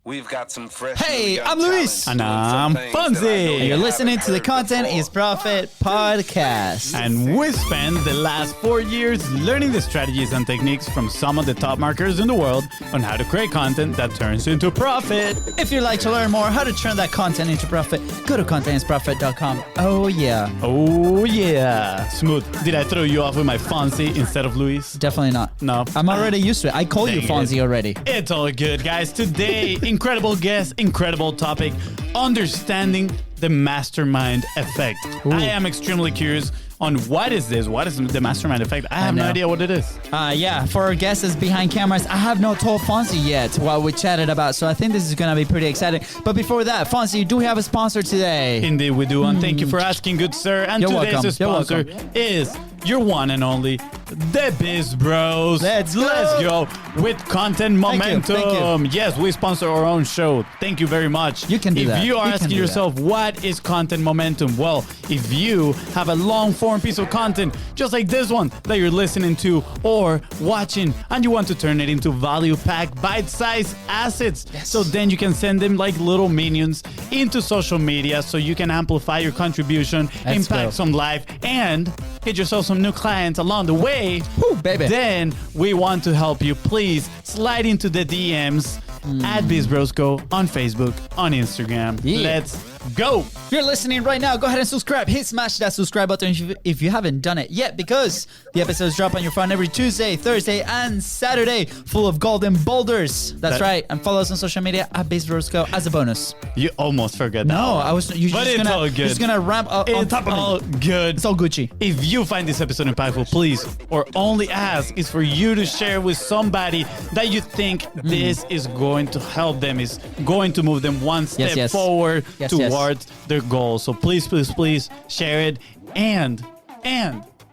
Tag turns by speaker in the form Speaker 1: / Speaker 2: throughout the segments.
Speaker 1: We've got some fresh.
Speaker 2: Hey, I'm Luis.
Speaker 3: And I'm Fonzie.
Speaker 2: You're listening to the Content is Profit podcast.
Speaker 3: And we spent the last 4 years learning the strategies and techniques from some of the top marketers in the world on how to create content that turns into profit.
Speaker 2: If you'd like to learn more how to turn that content into profit, go to contentisprofit.com. Oh, yeah.
Speaker 3: Oh, yeah. Smooth. Did I throw you off with my Fonzie instead of Luis?
Speaker 2: Definitely not.
Speaker 3: No.
Speaker 2: I'm already used to it. I call you Fonzie already.
Speaker 3: It's all good, guys. Today, incredible guest, incredible topic, understanding the mastermind effect.
Speaker 2: Ooh.
Speaker 3: I am extremely curious on what is this? What is the mastermind effect? I have no idea what it is.
Speaker 2: Yeah, for our guests that's behind cameras, I have not told Fonzie yet what we chatted about, so I think this is going to be pretty exciting. But before that, Fonzie, do we have a sponsor today?
Speaker 3: Indeed, we do, and thank you for asking, good sir. And
Speaker 2: You're
Speaker 3: today's
Speaker 2: welcome.
Speaker 3: sponsor is your one and only, the Biz Bros.
Speaker 2: Let's go
Speaker 3: with Content Momentum.
Speaker 2: Thank you.
Speaker 3: Yes, we sponsor our own show. Thank you very much.
Speaker 2: You can do that.
Speaker 3: If you are
Speaker 2: You can
Speaker 3: asking
Speaker 2: do
Speaker 3: yourself, what is Content Momentum? Well, if you have a long-form piece of content, just like this one that you're listening to or watching, and you want to turn it into value-packed, bite-sized assets, so then you can send them like little minions into social media so you can amplify your contribution, impact some life, and get yourself some new clients along the way.
Speaker 2: Woo, baby.
Speaker 3: Then we want to help you. Please slide into the DMs at BizBrosGo on Facebook, on Instagram.
Speaker 2: Yeah.
Speaker 3: Let's go.
Speaker 2: If you're listening right now, go ahead and subscribe. Hit smash that subscribe button if you haven't done it yet, because the episodes drop on your phone every Tuesday, Thursday, and Saturday, full of golden boulders. That's right. And follow us on social media at BizBrosGo as a bonus.
Speaker 3: You almost forgot that.
Speaker 2: No,
Speaker 3: one.
Speaker 2: I was. You're
Speaker 3: But
Speaker 2: just
Speaker 3: it's
Speaker 2: gonna,
Speaker 3: all good.
Speaker 2: You're just gonna ramp up on
Speaker 3: It's
Speaker 2: top of
Speaker 3: all
Speaker 2: me.
Speaker 3: good.
Speaker 2: It's all Gucci.
Speaker 3: If you find this episode impactful, please, or only ask, is for you to share with somebody that you think this is going to help them, is going to move them one step forward towards their goal. So please, please, please share it and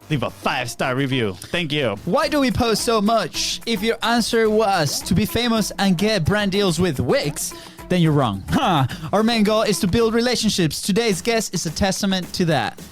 Speaker 3: leave a 5-star review. Thank you.
Speaker 2: Why do we post so much? If your answer was to be famous and get brand deals with Wix, then you're wrong. Our main goal is to build relationships. Today's guest is a testament to that.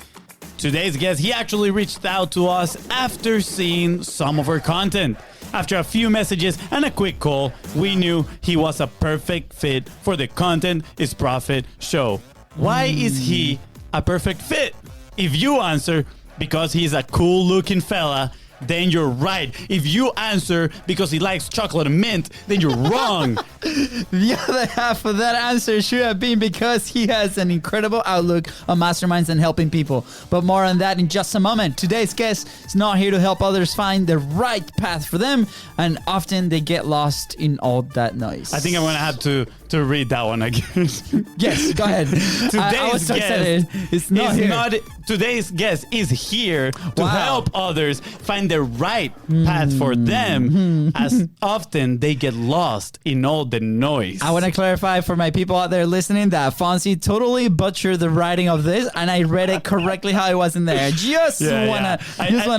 Speaker 3: Today's guest, he actually reached out to us after seeing some of our content. After a few messages and a quick call, we knew he was a perfect fit for the Content is Profit show. Why is he a perfect fit? If you answer because he's a cool looking fella, then you're right. If you answer because he likes chocolate and mint, then you're wrong.
Speaker 2: The other half of that answer should have been because he has an incredible outlook on masterminds and helping people. But more on that in just a moment. Today's guest is not here to help others find the right path for them, and often they get lost in all that noise.
Speaker 3: I think I'm going to have to read that one again.
Speaker 2: Yes, go ahead. I was so excited. It's not here.
Speaker 3: Today's guest is here to help others find the right path for them, as often they get lost in all the noise.
Speaker 2: I want to clarify for my people out there listening that Fonzie totally butchered the writing of this, and I read it correctly how it was in there. Just wanna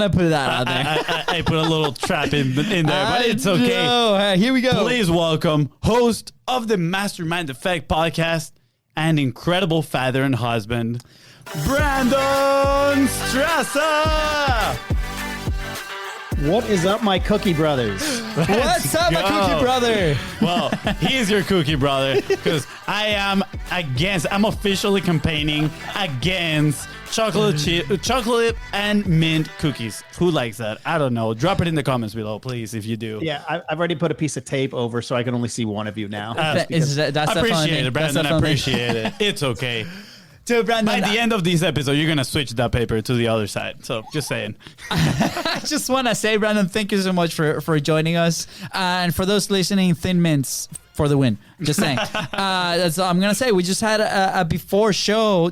Speaker 2: put that out there.
Speaker 3: I put a little trap in there, but it's okay.
Speaker 2: Hey, here we go.
Speaker 3: Please welcome host of the Mastermind Effect podcast and incredible father and husband, Brandon Straza.
Speaker 4: What is up, my cookie brothers?
Speaker 2: What's up, my cookie brother?
Speaker 3: Well, he's your cookie brother because I'm officially campaigning against chocolate and mint cookies. Who likes that? I don't know. Drop it in the comments below, please, if you do.
Speaker 4: Yeah, I've already put a piece of tape over so I can only see one of you now.
Speaker 3: I appreciate it, Brandon. I appreciate it. It's okay.
Speaker 2: Brandon,
Speaker 3: by the end of this episode, you're going to switch that paper to the other side. So just saying.
Speaker 2: I just want to say, Brandon, thank you so much for joining us. And for those listening, Thin Mints for the win. Just saying. That's all I'm going to say. We just had a before show,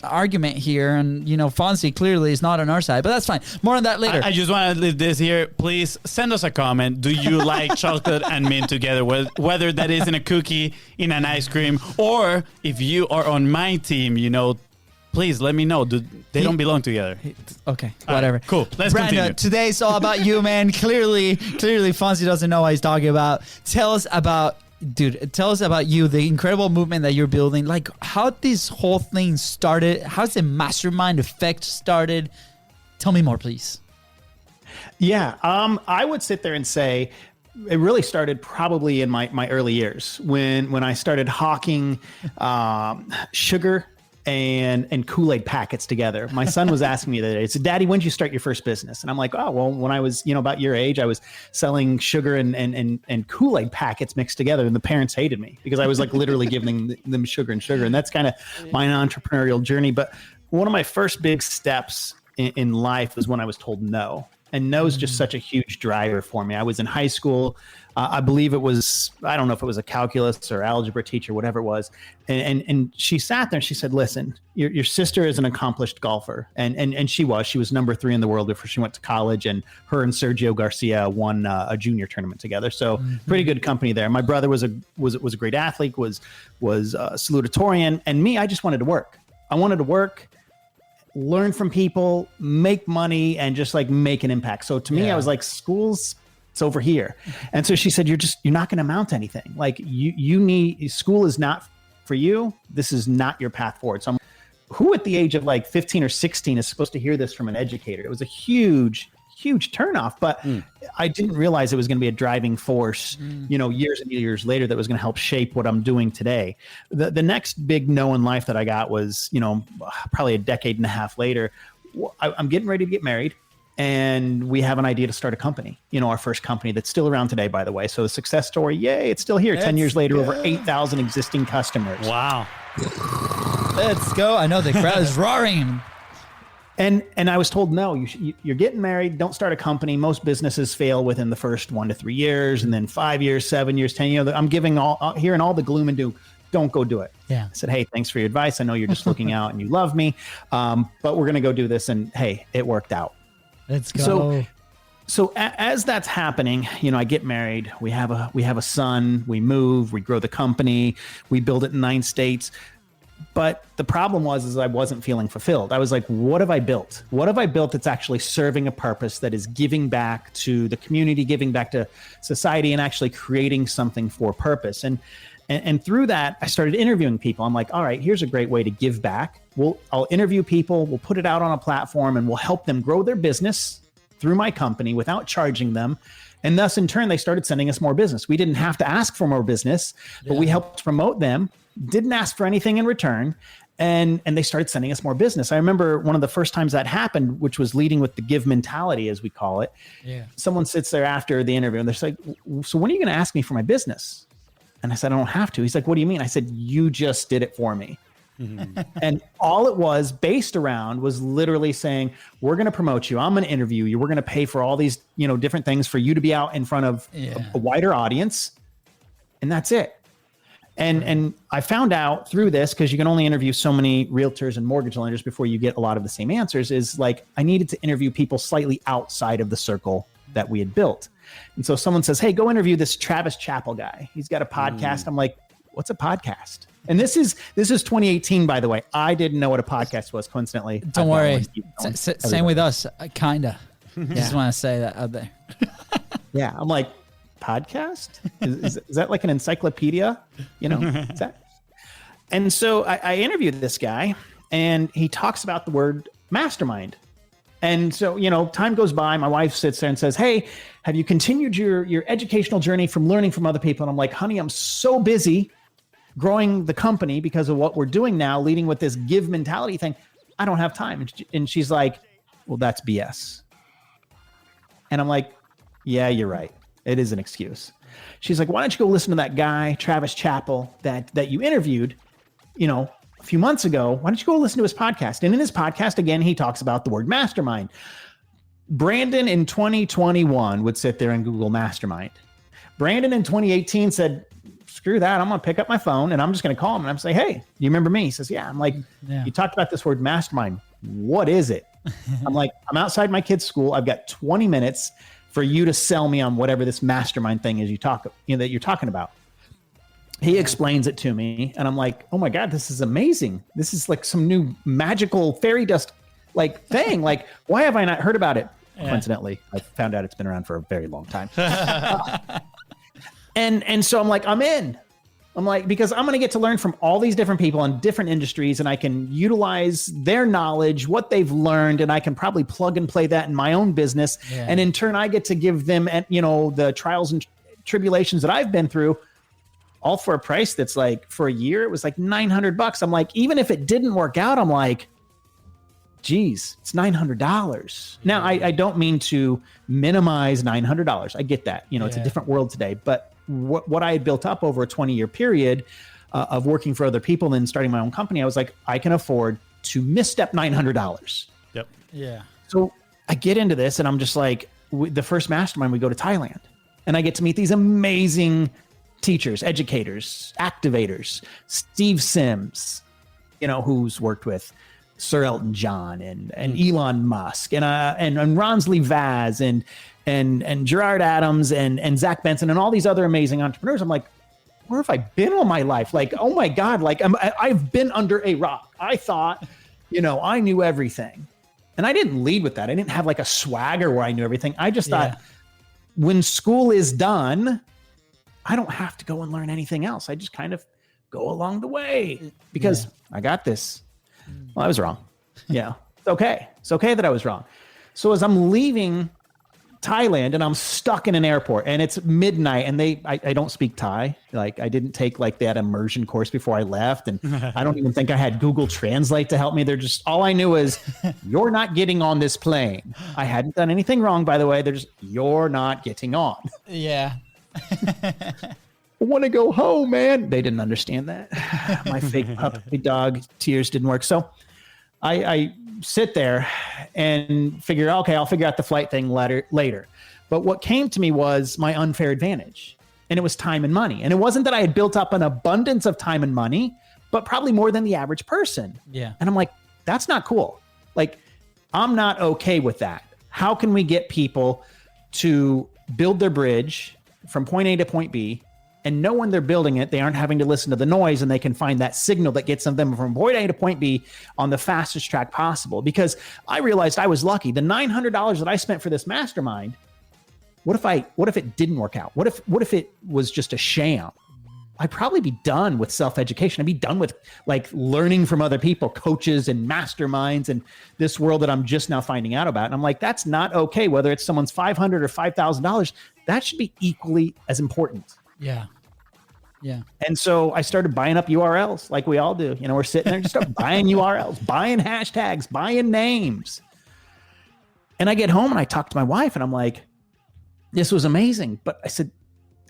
Speaker 2: argument here. And, Fonzie clearly is not on our side. But that's fine. More on that later.
Speaker 3: I just want to leave this here. Please send us a comment. Do you like chocolate and mint together? Whether that is in a cookie, in an ice cream, or if you are on my team, please let me know. They don't belong together.
Speaker 2: Okay, whatever.
Speaker 3: Right, cool. Let's continue.
Speaker 2: Today's all about you, man. Clearly, Fonzie doesn't know what he's talking about. Tell us about you, the incredible movement that you're building. Like, how this whole thing started. How's the mastermind effect started? Tell me more, please.
Speaker 4: Yeah, I would sit there and say it really started probably in my early years when I started hawking sugar and Kool-Aid packets together. My son was asking me the other day, he said, Daddy, when did you start your first business? And I'm like, oh, well, when I was, about your age, I was selling sugar and Kool-Aid packets mixed together. And the parents hated me because I was like literally giving them sugar and sugar. And that's kind of my entrepreneurial journey. But one of my first big steps in life was when I was told no. And no is just such a huge driver for me. I was in high school. I believe it was, I don't know if it was a calculus or algebra teacher, whatever it was. And she sat there and she said, listen, your sister is an accomplished golfer. And she was number 3 in the world before she went to college. And her and Sergio Garcia won a junior tournament together. So pretty good company there. My brother was a great athlete, was salutatorian. And me, I just wanted to work. I wanted to work, learn from people, make money, and just like make an impact. So to me, I was like, it's over here. And so she said, you're not going to amount to anything. Like school is not for you. This is not your path forward. So who at the age of like 15 or 16 is supposed to hear this from an educator? It was a huge turnoff, but I didn't realize it was going to be a driving force, years and years later that was going to help shape what I'm doing today. The next big no in life that I got was, probably a decade and a half later. I'm getting ready to get married and we have an idea to start a company, our first company that's still around today, by the way. So the success story, yay, it's still here. 10 years later, over 8,000 existing customers.
Speaker 3: Wow.
Speaker 2: Let's go. I know the crowd is roaring.
Speaker 4: And I was told, no, you're getting married. Don't start a company. Most businesses fail within the first 1 to 3 years, and then 5 years, 7 years, 10. I'm giving hearing all the gloom and doom. Don't go do it. Yeah. I said, hey, thanks for your advice. I know you're just looking out and you love me, but we're gonna go do this. And hey, it worked out.
Speaker 2: Let's go.
Speaker 4: So as that's happening, I get married. We have a son. We move. We grow the company. We build it in 9 states. But the problem was I wasn't feeling fulfilled. I was like, what have I built? What have I built that's actually serving a purpose, that is giving back to the community, giving back to society, and actually creating something for purpose? And through that, I started interviewing people. I'm like, all right, here's a great way to give back. I'll interview people, we'll put it out on a platform, and we'll help them grow their business through my company without charging them. And thus, in turn, they started sending us more business. We didn't have to ask for more business, but we helped promote them, didn't ask for anything in return, and they started sending us more business. I remember one of the first times that happened, which was leading with the give mentality, as we call it. Yeah. Someone sits there after the interview, and they're like, so when are you going to ask me for my business? And I said, I don't have to. He's like, what do you mean? I said, you just did it for me. And all it was based around was literally saying, we're going to promote you. I'm going to interview you. We're going to pay for all these, different things for you to be out in front of a wider audience. And that's it. And I found out through this, because you can only interview so many realtors and mortgage lenders before you get a lot of the same answers, is like, I needed to interview people slightly outside of the circle that we had built. And so someone says, hey, go interview this Travis Chappell guy. He's got a podcast. I'm like, what's a podcast? And this is 2018, by the way. I didn't know what a podcast was, coincidentally.
Speaker 2: Don't worry. Same with us, kinda. Just want to say that out there.
Speaker 4: Yeah, I'm like, podcast? Is that like an encyclopedia? Is that? And so I interviewed this guy, and he talks about the word mastermind. And so, time goes by. My wife sits there and says, hey, have you continued your educational journey from learning from other people? And I'm like, honey, I'm so busy growing the company because of what we're doing now, leading with this give mentality thing. I don't have time. And she's like, well, that's BS. And I'm like, yeah, you're right. It is an excuse. She's like, why don't you go listen to that guy, Travis Chappell, that you interviewed, a few months ago. Why don't you go listen to his podcast? And in his podcast, again, he talks about the word mastermind. Brandon in 2021 would sit there and Google mastermind. Brandon in 2018 said, screw that. I'm going to pick up my phone and I'm just going to call him and I'm say, hey, do you remember me? He says, yeah. I'm like, you talked about this word mastermind. What is it? I'm like, I'm outside my kid's school. I've got 20 minutes for you to sell me on whatever this mastermind thing is that you're talking about. He explains it to me and I'm like, oh my God, this is amazing. This is like some new magical fairy dust like thing. Like, why have I not heard about it? Yeah. Coincidentally, I found out it's been around for a very long time. And so I'm like, I'm in. I'm like, because I'm going to get to learn from all these different people in different industries, and I can utilize their knowledge, what they've learned, and I can probably plug and play that in my own business. Yeah. And in turn, I get to give them, the trials tribulations that I've been through, all for a price that's like, for a year, it was like $900. I'm like, even if it didn't work out, I'm like, geez, it's $900. Now, I don't mean to minimize $900. I get that. It's a different world today. But what I had built up over a 20-year period of working for other people and starting my own company, I was like, I can afford to misstep $900.
Speaker 3: Yep.
Speaker 2: Yeah.
Speaker 4: So I get into this and I'm just like, the first mastermind, we go to Thailand and I get to meet these amazing teachers, educators, activators, Steve Sims, who's worked with Sir Elton John and Elon Musk and Ronsley Vaz and Gerard Adams and Zach Benson and all these other amazing entrepreneurs. I'm like, where have I been all my life? Like, oh my God, like I've been under a rock. I thought, I knew everything. And I didn't lead with that. I didn't have like a swagger where I knew everything. I just thought when school is done, I don't have to go and learn anything else. I just kind of go along the way because I got this. Well, I was wrong. Yeah. It's okay. It's okay that I was wrong. So as I'm leaving Thailand and I'm stuck in an airport and it's midnight and I don't speak Thai. Like I didn't take like that immersion course before I left. And I don't even think I had Google Translate to help me. They're just, all I knew is you're not getting on this plane. I hadn't done anything wrong, by the way. They're just, you're not getting on.
Speaker 2: Yeah.
Speaker 4: I want to go home, man. They didn't understand that. My fake puppy dog tears didn't work. So I sit there and figure, okay, I'll figure out the flight thing later. But what came to me was my unfair advantage, and it was time and money. And it wasn't that I had built up an abundance of time and money, but probably more than the average person.
Speaker 2: Yeah.
Speaker 4: And I'm like, that's not cool. Like, I'm not okay with that. How can we get people to build their bridge from point A to point B and know when they're building it, they aren't having to listen to the noise and they can find that signal that gets them from point A to point B on the fastest track possible? Because I realized I was lucky. The $900 that I spent for this mastermind, what if it didn't work out? What if it was just a sham? I'd probably be done with self-education. I'd be done with like learning from other people, coaches and masterminds and this world that I'm just now finding out about. And I'm like, that's not okay. Whether it's someone's $500 or $5,000, that should be equally as important.
Speaker 2: Yeah. Yeah.
Speaker 4: And so I started buying up URLs like we all do. We're sitting there and just start buying URLs, buying hashtags, buying names. And I get home and I talk to my wife and I'm like, this was amazing. But I said,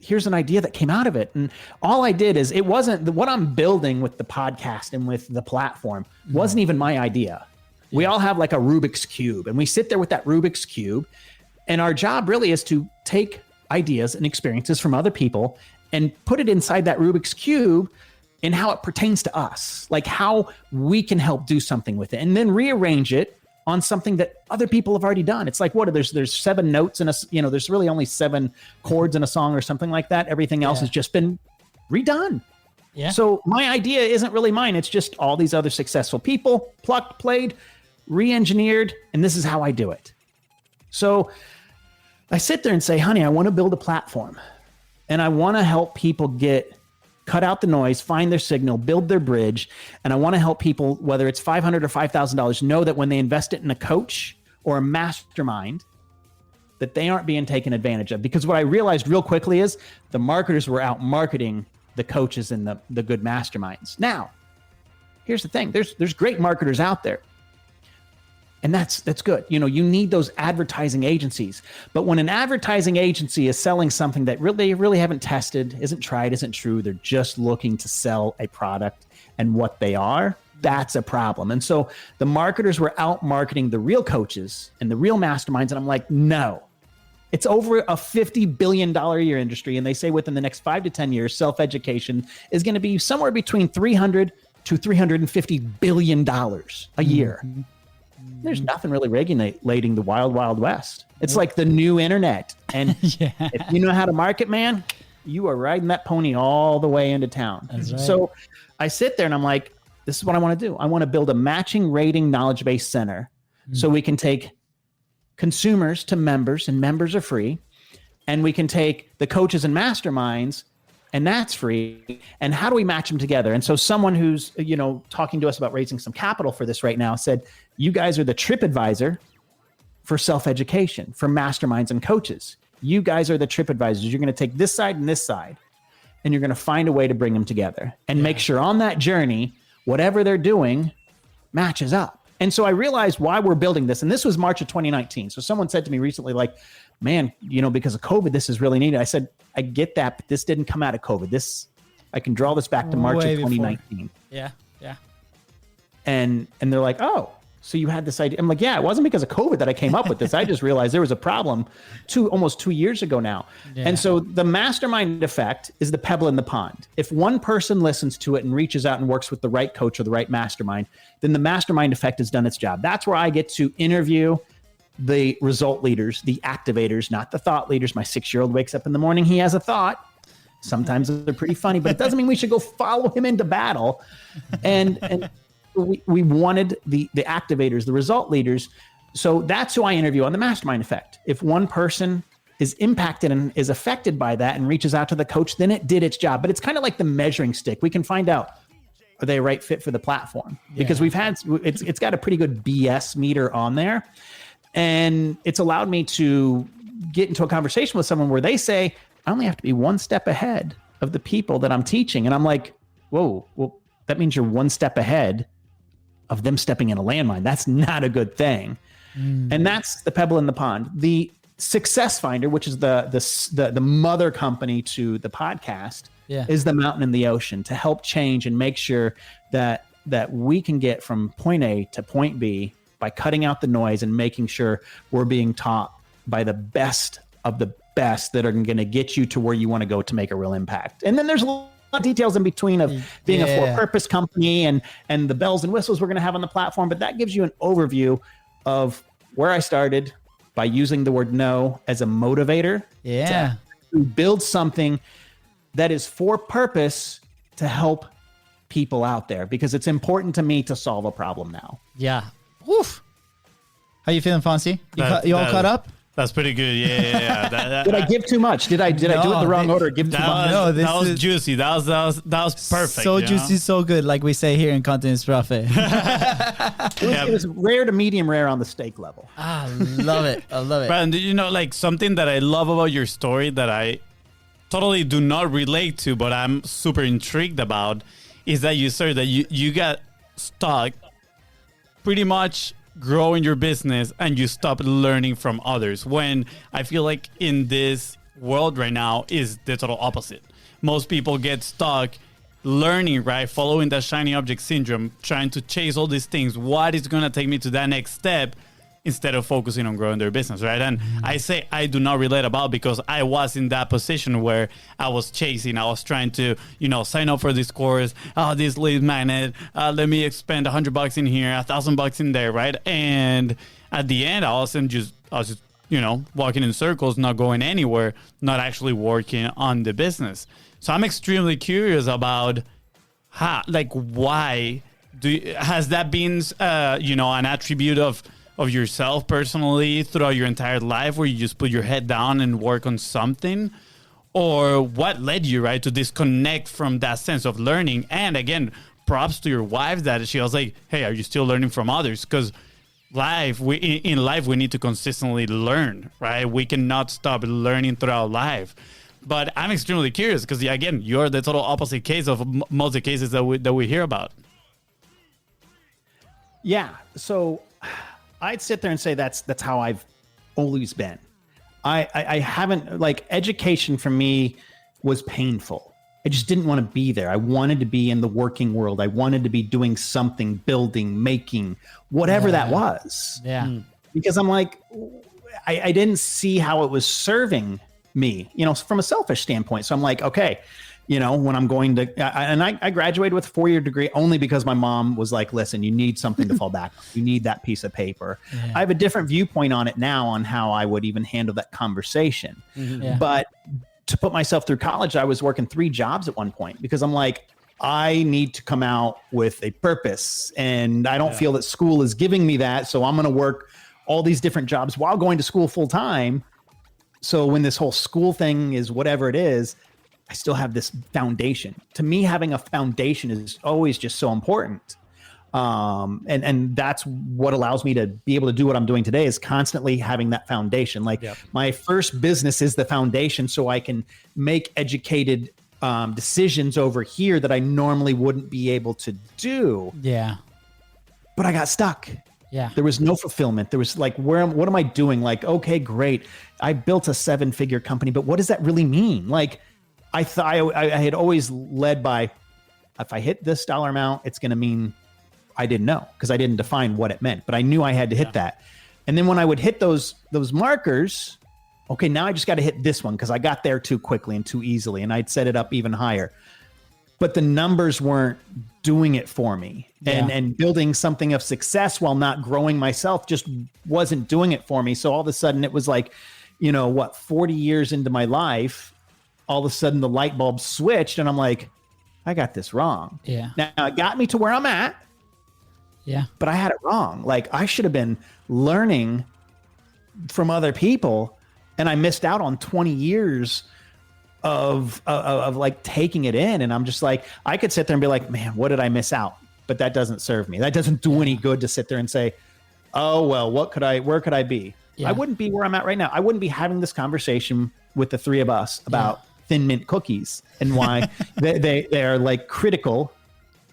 Speaker 4: here's an idea that came out of it. And all I did is, it wasn't what I'm building with the podcast and with the platform wasn't even my idea. We all have like a Rubik's Cube and we sit there with that Rubik's Cube. And our job really is to take ideas and experiences from other people and put it inside that Rubik's Cube and how it pertains to us, like how we can help do something with it, and then rearrange it on something that other people have already done. It's like, there's 7 notes in there's really only 7 chords in a song or something like that. Everything else has just been redone. Yeah. So my idea isn't really mine. It's just all these other successful people plucked, played, re-engineered, and this is how I do it. So I sit there and say, honey, I want to build a platform. And I want to help people cut out the noise, find their signal, build their bridge. And I want to help people, whether it's $500 or $5,000, know that when they invest it in a coach or a mastermind, that they aren't being taken advantage of. Because what I realized real quickly is the marketers were out marketing the coaches and the good masterminds. Now, here's the thing. There's great marketers out there. And that's good. You need those advertising agencies. But when an advertising agency is selling something that really haven't tested, isn't tried, isn't true, they're just looking to sell a product and what they are, that's a problem. And so the marketers were out marketing the real coaches and the real masterminds. And I'm like, no, it's over a $50 billion a year industry. And they say within the next 5 to 10 years, self-education is going to be somewhere between $300 to $350 billion a year. Mm-hmm. There's nothing really regulating the wild, wild west. It's like the new internet. And if you know how to market, man, you are riding that pony all the way into town. That's right. So I sit there and I'm like, this is what I want to do. I want to build a matching rating knowledge-based center so we can take consumers to members, and members are free. And we can take the coaches and masterminds, and that's free. And how do we match them together? And so someone who's, talking to us about raising some capital for this right now said, you guys are the trip advisor for self-education, for masterminds and coaches. You guys are the trip advisors. You're going to take this side and this side, and you're going to find a way to bring them together and make sure on that journey, whatever they're doing matches up. And so I realized why we're building this. And this was March of 2019. So someone said to me recently, like, man, because of COVID, this is really needed. I said, I get that, but this didn't come out of COVID. I can draw this back to March of 2019.
Speaker 2: Yeah.
Speaker 4: And they're like, oh, so you had this idea. I'm like, yeah, it wasn't because of COVID that I came up with this. I just realized there was a problem almost 2 years ago now. Yeah. And so the mastermind effect is the pebble in the pond. If one person listens to it and reaches out and works with the right coach or the right mastermind, then the mastermind effect has done its job. That's where I get to interview the result leaders, the activators, not the thought leaders. My 6-year-old wakes up in the morning, he has a thought. Sometimes they're pretty funny, but it doesn't mean we should go follow him into battle. And we wanted the activators, the result leaders. So that's who I interview on the mastermind effect. If one person is impacted and is affected by that and reaches out to the coach, then it did its job. But it's kind of like the measuring stick. We can find out, are they a right fit for the platform? Because it's got a pretty good BS meter on there. And it's allowed me to get into a conversation with someone where they say, I only have to be one step ahead of the people that I'm teaching. And I'm like, whoa, well, that means you're one step ahead of them stepping in a landmine. That's not a good thing. And that's the pebble in the pond. The Success Finder, which is the mother company to the podcast, is the mountain in the ocean to help change and make sure that we can get from point A to point B by cutting out the noise and making sure we're being taught by the best of the best that are going to get you to where you want to go to make a real impact. And then there's a lot of details in between of being a for-purpose company and the bells and whistles we're going to have on the platform. But that gives you an overview of where I started by using the word no as a motivator to build something that is for purpose to help people out there, because it's important to me to solve a problem now.
Speaker 2: Yeah. Oof. How you feeling, Fonzie? You all caught up?
Speaker 3: That's pretty good. Yeah.
Speaker 4: Did I give too much? Did I do it the wrong order? Give too much?
Speaker 3: No, that was juicy. That was perfect.
Speaker 2: So juicy, so good. Like we say here in Content is Profit.
Speaker 4: It was rare to medium rare on the steak level.
Speaker 2: I love it.
Speaker 3: Brandon, like something that I love about your story that I totally do not relate to, but I'm super intrigued about, is that you got stuck pretty much growing your business and you stop learning from others, when I feel like in this world right now is the total opposite. Most people get stuck learning, right? Following that shiny object syndrome, trying to chase all these things. What is going to take me to that next step, instead of focusing on growing their business, right? And I say I do not relate about, because I was in that position where I was trying to, sign up for this course, this lead magnet, let me spend $100 in here, $1,000 in there, right? And at the end, I was just walking in circles, not going anywhere, not actually working on the business. So I'm extremely curious about why has that been, an attribute of yourself personally throughout your entire life, where you just put your head down and work on something? Or what led you, right, to disconnect from that sense of learning? And again, props to your wife that she was like, hey, are you still learning from others? Because in life, we need to consistently learn, right? We cannot stop learning throughout life. But I'm extremely curious because, again, you're the total opposite case of most of the cases that we hear about.
Speaker 4: Yeah. So I'd sit there and say that's how I've always been. I haven't, education for me was painful. I just didn't want to be there. I wanted to be in the working world. I wanted to be doing something, building, making, whatever that was.
Speaker 2: Yeah.
Speaker 4: Because I'm like, I didn't see how it was serving me, from a selfish standpoint. So I'm like, okay, when I'm going to, I graduated with a 4-year degree only because my mom was like, listen, you need something to fall back on. You need that piece of paper. Yeah. I have a different viewpoint on it now on how I would even handle that conversation. Mm-hmm. Yeah. But to put myself through college, I was working 3 jobs at one point because I'm like, I need to come out with a purpose, and I don't feel that school is giving me that. So I'm going to work all these different jobs while going to school full time. So when this whole school thing is whatever it is, I still have this foundation. To me, having a foundation is always just so important. And that's what allows me to be able to do what I'm doing today, is constantly having that foundation. Like my first business is the foundation, so I can make educated decisions over here that I normally wouldn't be able to do.
Speaker 2: Yeah.
Speaker 4: But I got stuck.
Speaker 2: Yeah.
Speaker 4: There was no fulfillment. There was like, what am I doing? Like, okay, great. I built a 7-figure company, but what does that really mean? Like, I thought I had always led by, if I hit this dollar amount, it's going to mean, I didn't know, because I didn't define what it meant, but I knew I had to hit that. And then when I would hit those markers, okay, now I just got to hit this one because I got there too quickly and too easily, and I'd set it up even higher. But the numbers weren't doing it for me. And building something of success while not growing myself just wasn't doing it for me. So all of a sudden it was like, 40 years into my life, all of a sudden the light bulb switched and I'm like, I got this wrong.
Speaker 2: Yeah.
Speaker 4: Now it got me to where I'm at.
Speaker 2: Yeah.
Speaker 4: But I had it wrong. Like, I should have been learning from other people, and I missed out on 20 years of like taking it in. And I'm just like, I could sit there and be like, man, what did I miss out? But that doesn't serve me. That doesn't do any good to sit there and say, oh, well, where could I be? Yeah. I wouldn't be where I'm at right now. I wouldn't be having this conversation with the three of us about Thin Mint cookies and why they are like critical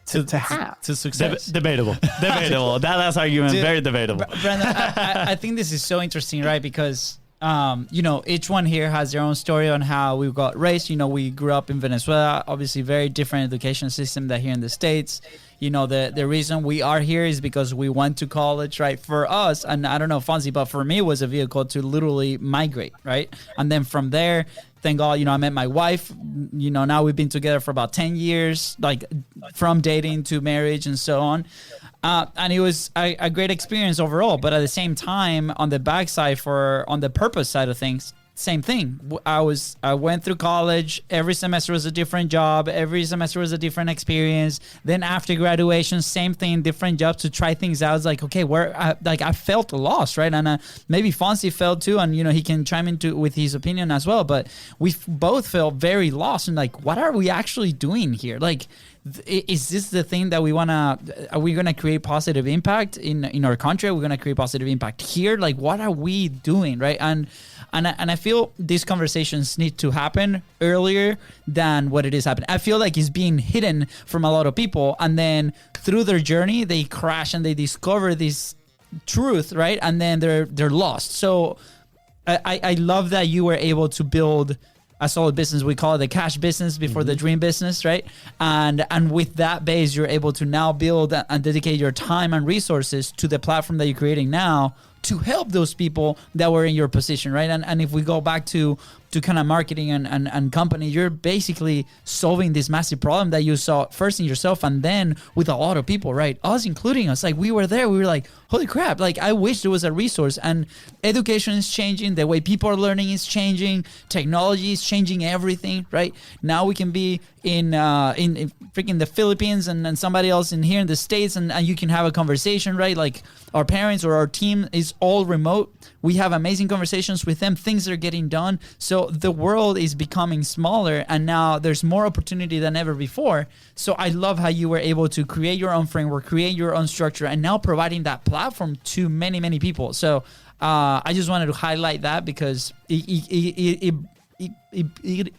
Speaker 4: to have
Speaker 2: to success.
Speaker 3: Debatable. That last argument, very debatable.
Speaker 2: Brandon, I think this is so interesting, right? Because each one here has their own story on how we got raised. We grew up in Venezuela, obviously very different education system than here in the States. The reason we are here is because we went to college, right? For us, and I don't know, Fonzie, but for me, it was a vehicle to literally migrate, right? And then from there, thank God, I met my wife. Now we've been together for about 10 years, like from dating to marriage and so on. And it was a great experience overall. But at the same time, on the backside, on the purpose side of things, same thing. I went through college. Every semester was a different job. Every semester was a different experience. Then after graduation, same thing, different jobs to try things out. It's like, okay, I felt lost, right? And maybe Fonzie felt too, and he can chime into with his opinion as well. But we both felt very lost and like, what are we actually doing here? Like, is this the thing that we wanna? Are we gonna create positive impact in our country? Are we gonna create positive impact here? Like, what are we doing, right? And I feel these conversations need to happen earlier than what it is happening. I feel like it's being hidden from a lot of people, and then through their journey, they crash and they discover this truth, right? And then they're lost. So I love that you were able to build a solid business. We call it the cash business before the dream business, right? And with that base, you're able to now build and dedicate your time and resources to the platform that you're creating now to help those people that were in your position, right? And if we go back to kind of marketing and company, you're basically solving this massive problem that you saw first in yourself and then with a lot of people, right? Us including us. Like, we were there, we were like, holy crap, like, I wish there was a resource. And education is changing, the way people are learning is changing, technology is changing everything, right? Now we can be in freaking the Philippines and somebody else in here in the States, and you can have a conversation, right? Like, our parents or our team is all remote. We have amazing conversations with them. Things are getting done. So the world is becoming smaller, and now there's more opportunity than ever before. So I love how you were able to create your own framework, create your own structure, and now providing that platform to many, many people. So I just wanted to highlight that because it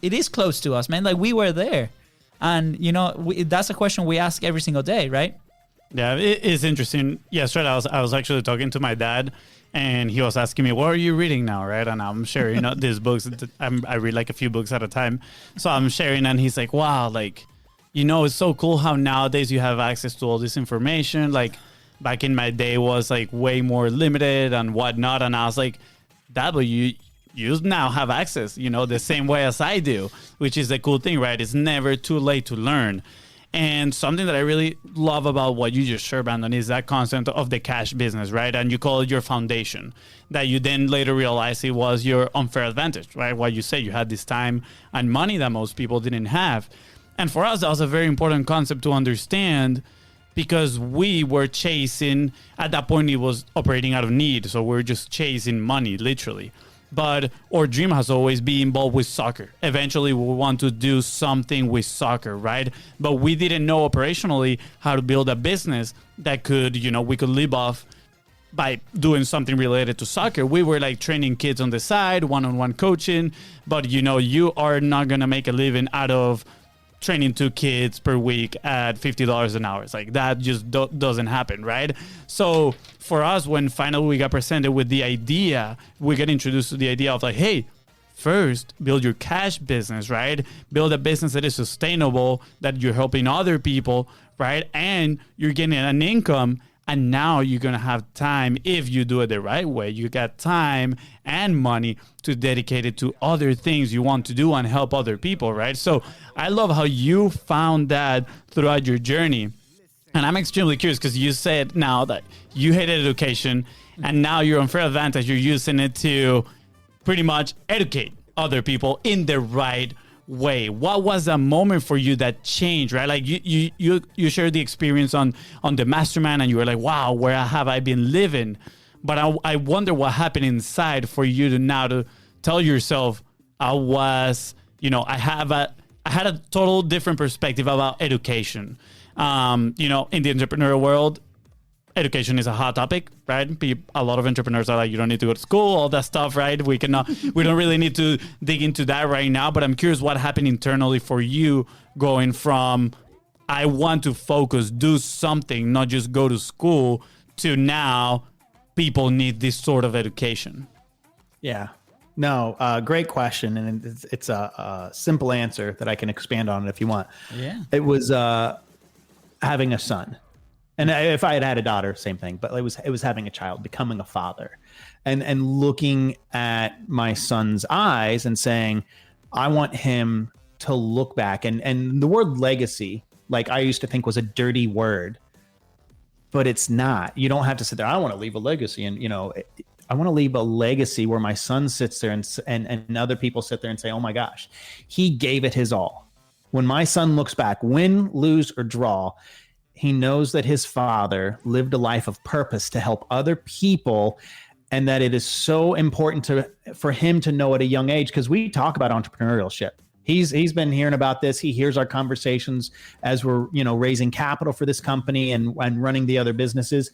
Speaker 2: is close to us, man. Like, we were there. And, that's a question we ask every single day, right?
Speaker 3: Yeah, it is interesting. Yesterday, I was actually talking to my dad, and he was asking me, what are you reading now, right? And I'm sharing these books. I read like a few books at a time. So I'm sharing, and he's like, wow, like, it's so cool how nowadays you have access to all this information. Like, back in my day was like way more limited and whatnot. And I was like, Dad, but you now have access, the same way as I do, which is the cool thing, right? It's never too late to learn. And something that I really love about what you just shared, Brandon, is that concept of the cash business, right? And you call it your foundation, that you then later realize it was your unfair advantage, right? What you say, you had this time and money that most people didn't have. And for us, that was a very important concept to understand, because we were chasing, at that point, it was operating out of need. So we're just chasing money, literally. but our dream has always been involved with soccer. Eventually, we want to do something with soccer, right? But we didn't know operationally how to build a business that could, we could live off by doing something related to soccer. We were like training kids on the side, one-on-one coaching, but you are not going to make a living out of training 2 kids per week at $50 an hour. It's like that just doesn't happen, right? So for us, when finally we got presented with the idea, we got introduced to the idea of like, hey, first build your cash business, right? Build a business that is sustainable, that you're helping other people, right? And you're getting an income. And now you're going to have time, if you do it the right way, you got time and money to dedicate it to other things you want to do and help other people, right? So I love how you found that throughout your journey. And I'm extremely curious because you said now that you hated education and now your unfair advantage, you're using it to pretty much educate other people in the right way. What was a moment for you that changed, right? Like you shared the experience on the Mastermind and you were like, wow, where have I been living? But I wonder what happened inside for you to now to tell yourself I had a total different perspective about education. In the entrepreneurial world, education is a hot topic, right? A lot of entrepreneurs are like, you don't need to go to school, all that stuff, right? We don't really need to dig into that right now, but I'm curious what happened internally for you going from, I want to focus, do something, not just go to school, to now people need this sort of education.
Speaker 4: Yeah. No, great question. And it's a simple answer that I can expand on if you want.
Speaker 2: Yeah.
Speaker 4: It was having a son. And if I had had a daughter, same thing. But it was having a child, becoming a father, and looking at my son's eyes and saying, I want him to look back. And the word legacy, like I used to think was a dirty word, but it's not. You don't have to sit there. I want to leave a legacy, and I want to leave a legacy where my son sits there and other people sit there and say, oh my gosh, he gave it his all. When my son looks back, win, lose, or draw, he knows that his father lived a life of purpose to help other people, and that it is so important for him to know at a young age, because we talk about entrepreneurship. He's been hearing about this. He hears our conversations as we're raising capital for this company and running the other businesses.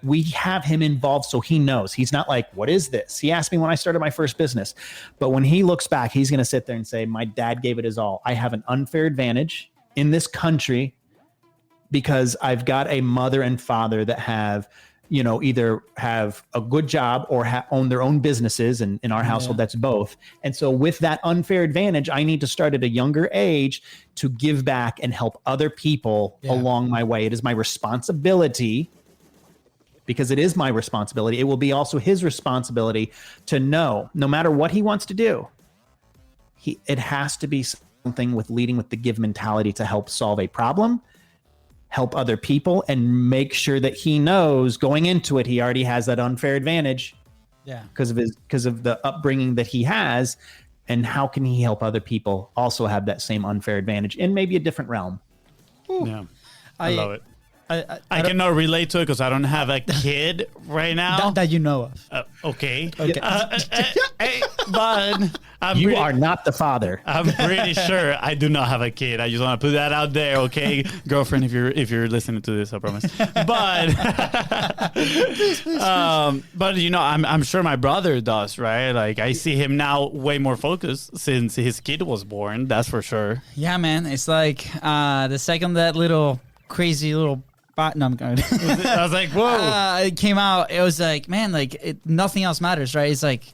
Speaker 4: We have him involved so he knows. He's not like, what is this? He asked me when I started my first business. But when he looks back, he's going to sit there and say, my dad gave it his all. I have an unfair advantage in this country because I've got a mother and father that have, either have a good job or own their own businesses. And in our household, that's both. And so with that unfair advantage, I need to start at a younger age to give back and help other people along my way. It is my responsibility, because it is my responsibility. It will be also his responsibility to know, no matter what he wants to do, it has to be something with leading with the give mentality to help solve a problem, help other people, and make sure that he knows going into it, he already has that unfair advantage because of the upbringing that he has. And how can he help other people also have that same unfair advantage in maybe a different realm?
Speaker 2: Ooh.
Speaker 3: Yeah, I love it. I cannot relate to it because I don't have a kid right now.
Speaker 2: That you know of.
Speaker 3: Okay.
Speaker 2: Okay.
Speaker 3: But
Speaker 4: you are not the father.
Speaker 3: I'm pretty sure I do not have a kid. I just want to put that out there, okay, girlfriend? If you're listening to this, I promise. But, please. But I'm sure my brother does, right? Like I see him now way more focused since his kid was born. That's for sure.
Speaker 2: Yeah, man. It's like the second that little crazy little. No, I'm going.
Speaker 3: I was like, whoa!
Speaker 2: It came out. It was like, man, like nothing else matters, right? It's like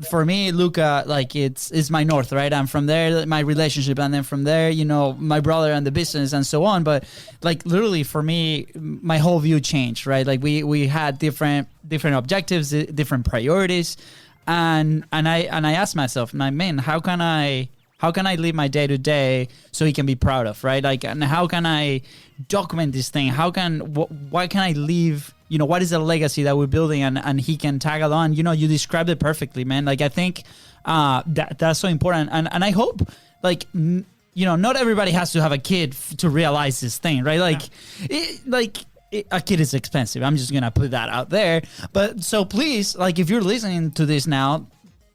Speaker 2: for me, Luca, like it's my north, right? I'm from there, my relationship, and then from there, my brother and the business and so on. But like literally, for me, my whole view changed, right? Like we had different objectives, different priorities, and I asked myself, man, how can I live my day to day so he can be proud of, right? Like, and how can I document this thing? Why can I leave, what is the legacy that we're building and he can tag along? You described it perfectly, man. Like, I think that's so important. And I hope, like, not everybody has to have a kid to realize this thing, right? Like, a kid is expensive. I'm just going to put that out there. But so please, like, if you're listening to this now,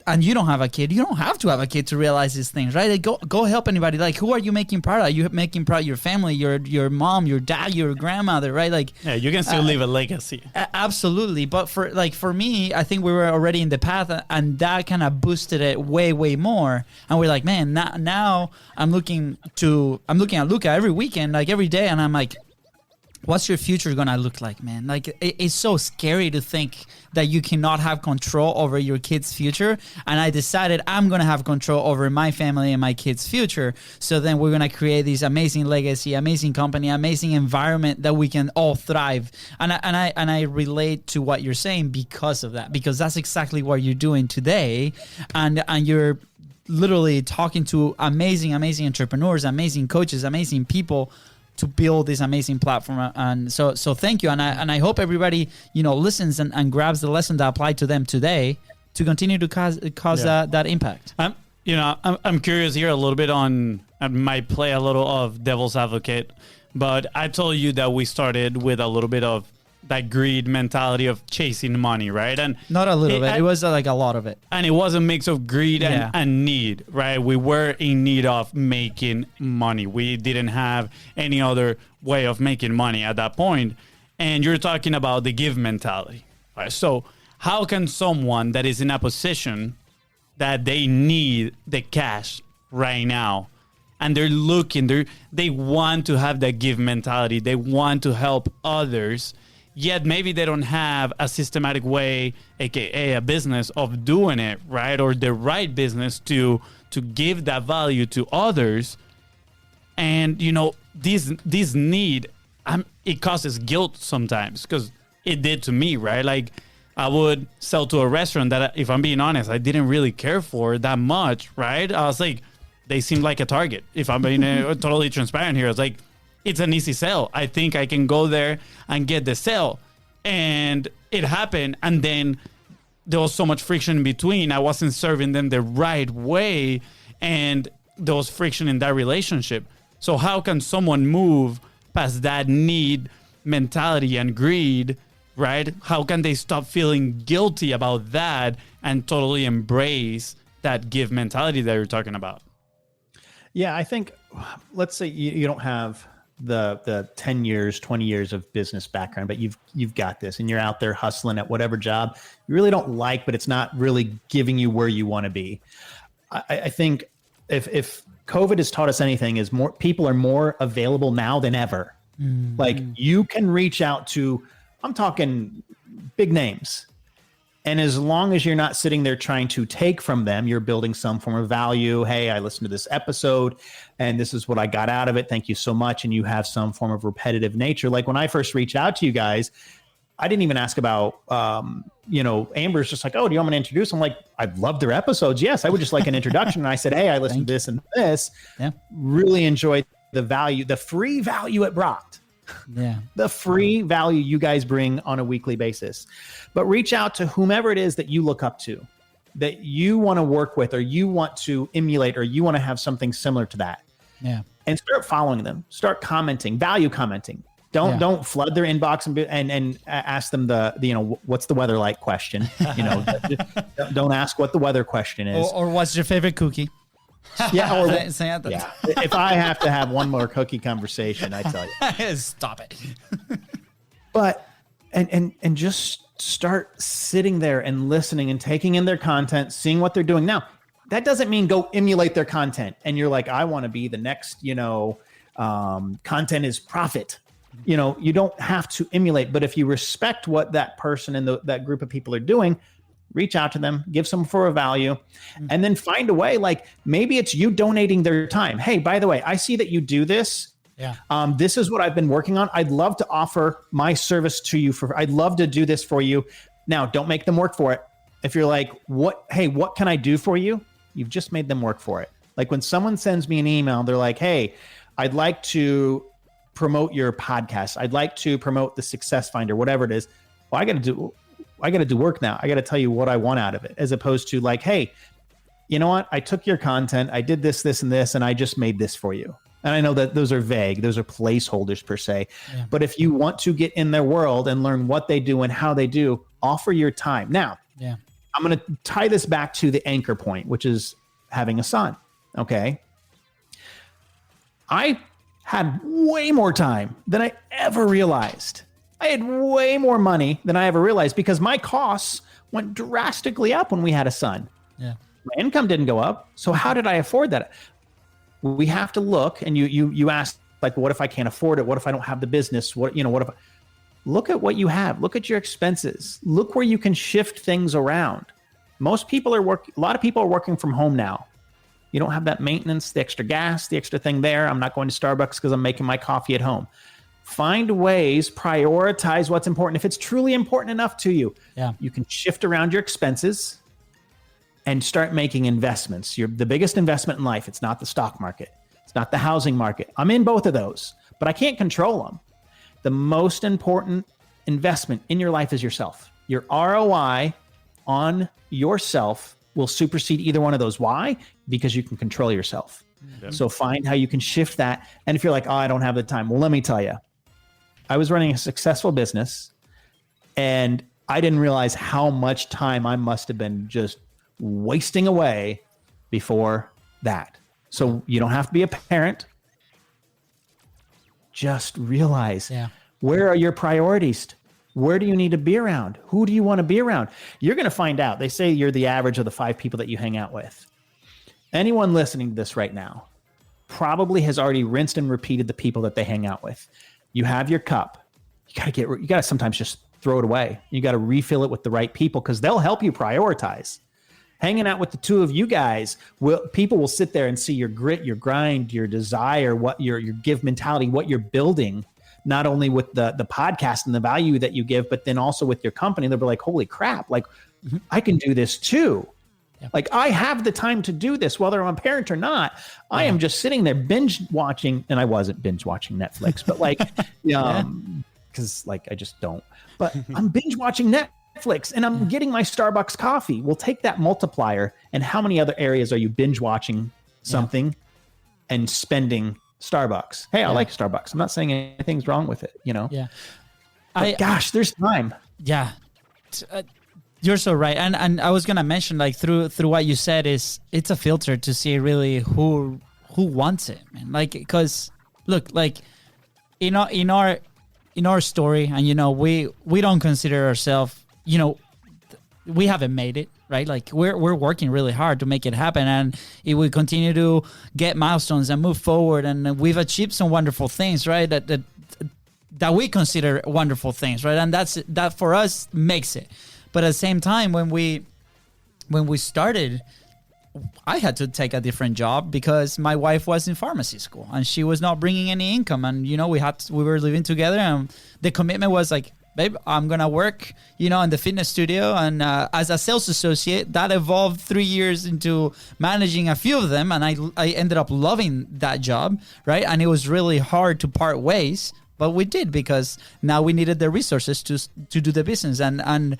Speaker 2: and you don't have a kid, you don't have to have a kid to realize these things, right? Like, go help anybody. Like, who are you making proud of? Are you making proud your family, your mom, your dad, your grandmother, right? Like,
Speaker 3: Yeah, you can still leave a legacy.
Speaker 2: Absolutely. But for me, I think we were already in the path, and that kind of boosted it way more. And we're like, man, now I'm looking at Luca every weekend, like every day, and I'm like, what's your future gonna look like, man? Like, it's so scary to think that you cannot have control over your kid's future. And I decided I'm gonna have control over my family and my kid's future. So then we're gonna create this amazing legacy, amazing company, amazing environment that we can all thrive. And I relate to what you're saying because of that, because that's exactly what you're doing today, and you're literally talking to amazing entrepreneurs, amazing coaches, amazing people to build this amazing platform. And so thank you. And I hope everybody, listens and grabs the lesson that applied to them today to continue to cause that impact.
Speaker 3: I'm curious here a little bit on, I might play a little of devil's advocate, but I told you that we started with a little bit of that greed mentality of chasing money, right? And
Speaker 2: not a little bit. It was like a lot of it.
Speaker 3: And it was a mix of greed and need, right? We were in need of making money. We didn't have any other way of making money at that point. And you're talking about the give mentality, right? So how can someone that is in a position that they need the cash right now, and they're looking, they want to have that give mentality, they want to help others, yet maybe they don't have a systematic way, aka a business of doing it, right? Or the right business to give that value to others. And this need, it causes guilt sometimes, because it did to me, right? Like, I would sell to a restaurant that, if I'm being honest, I didn't really care for that much, right? I was like, they seemed like a target. If I'm being totally transparent here, I was like, it's an easy sell. I think I can go there and get the sale. And it happened. And then there was so much friction in between. I wasn't serving them the right way. And there was friction in that relationship. So how can someone move past that need mentality and greed, right? How can they stop feeling guilty about that and totally embrace that give mentality that you're talking about?
Speaker 4: Yeah, I think, let's say you don't have the 10 years, 20 years of business background, but you've got this, and you're out there hustling at whatever job you really don't like, but it's not really giving you where you want to be. I think if COVID has taught us anything, is more people are more available now than ever. Mm-hmm. Like, you can reach out to, I'm talking big names. And as long as you're not sitting there trying to take from them, you're building some form of value. Hey, I listened to this episode and this is what I got out of it. Thank you so much. And you have some form of repetitive nature. Like, when I first reached out to you guys, I didn't even ask about, Amber's just like, oh, do you want me to introduce? I'm like, I love their episodes. Yes, I would just like an introduction. And I said, hey, I listened to this and this. Yeah. Really enjoyed the value, the free value it brought. Yeah. The free value you guys bring on a weekly basis. But reach out to whomever it is that you look up to, that you want to work with, or you want to emulate, or you want to have something similar to that. Yeah. And start following them. Start commenting, value commenting. Don't flood their inbox and ask them the what's the weather like question. Don't ask what the weather question is.
Speaker 2: Or what's your favorite cookie?
Speaker 4: Yeah, yeah. If I have to have one more cookie conversation, I tell you,
Speaker 2: stop it.
Speaker 4: But and just start sitting there and listening and taking in their content, seeing what they're doing. Now, that doesn't mean go emulate their content. And you're like, I want to be the next, content is profit. You don't have to emulate, but if you respect what that person and that group of people are doing, reach out to them, give some for a value, and then find a way. Like, maybe it's you donating their time. Hey, by the way, I see that you do this. Yeah. This is what I've been working on. I'd love to offer my service to you I'd love to do this for you. Now, don't make them work for it. If you're like, what can I do for you? You've just made them work for it. Like, when someone sends me an email, they're like, hey, I'd like to promote your podcast. I'd like to promote the Success Finder, whatever it is. Well, I got to do work now. I got to tell you what I want out of it, as opposed to like, hey, you know what? I took your content, I did this, and this, and I just made this for you. And I know that those are vague. Those are placeholders per se. Yeah. But if you want to get in their world and learn what they do and how they do, offer your time. Now, I'm going to tie this back to the anchor point, which is having a son. Okay. I had way more time than I ever realized. I had way more money than I ever realized because my costs went drastically up when we had a son.
Speaker 2: Yeah.
Speaker 4: My income didn't go up. So how did I afford that? We have to look, and you asked, like, what if I can't afford it? What if I don't have the business? What if look at what you have, look at your expenses, look where you can shift things around. A lot of people are working from home now. You don't have that maintenance, the extra gas, the extra thing there. I'm not going to Starbucks because I'm making my coffee at home. Find ways, prioritize what's important. If it's truly important enough to you, you can shift around your expenses and start making investments. The biggest investment in life. It's not the stock market. It's not the housing market. I'm in both of those, but I can't control them. The most important investment in your life is yourself. Your ROI on yourself will supersede either one of those. Why? Because you can control yourself. Yep. So find how you can shift that. And if you're like, oh, I don't have the time. Well, let me tell you, I was running a successful business and I didn't realize how much time I must have been just wasting away before that. So you don't have to be a parent. Just realize, where are your priorities? Where do you need to be around? Who do you want to be around? You're going to find out. They say you're the average of the 5 people that you hang out with. Anyone listening to this right now probably has already rinsed and repeated the people that they hang out with. You have your cup. You got to sometimes just throw it away. You got to refill it with the right people because they'll help you prioritize. Hanging out with the two of you guys, people will sit there and see your grit, your grind, your desire, what your give mentality, what you're building, not only with the podcast and the value that you give, but then also with your company. They'll be like, holy crap, like I can do this too. Yeah. Like I have the time to do this, whether I'm a parent or not. I am just sitting there binge watching, and I wasn't binge watching Netflix, but like, because like I just don't. But I'm binge watching Netflix, and I'm getting my Starbucks coffee. We'll take that multiplier, and how many other areas are you binge watching something and spending Starbucks? Hey, I like Starbucks. I'm not saying anything's wrong with it, Yeah. But gosh, there's time.
Speaker 2: Yeah. You're so right. And I was going to mention, like, through what you said, it's a filter to see really who wants it, man. Like, because look, like in our story, and we don't consider ourselves, we haven't made it, right? Like we're working really hard to make it happen, and if we continue to get milestones and move forward, and we've achieved some wonderful things, right? That we consider wonderful things, right? And that for us makes it. But at the same time, when we started, I had to take a different job because my wife was in pharmacy school and she was not bringing any income, and we were living together, and the commitment was like, babe, I'm gonna work, in the fitness studio, and as a sales associate, that evolved 3 years into managing a few of them, and I ended up loving that job, right? And it was really hard to part ways, but we did because now we needed the resources to do the business, and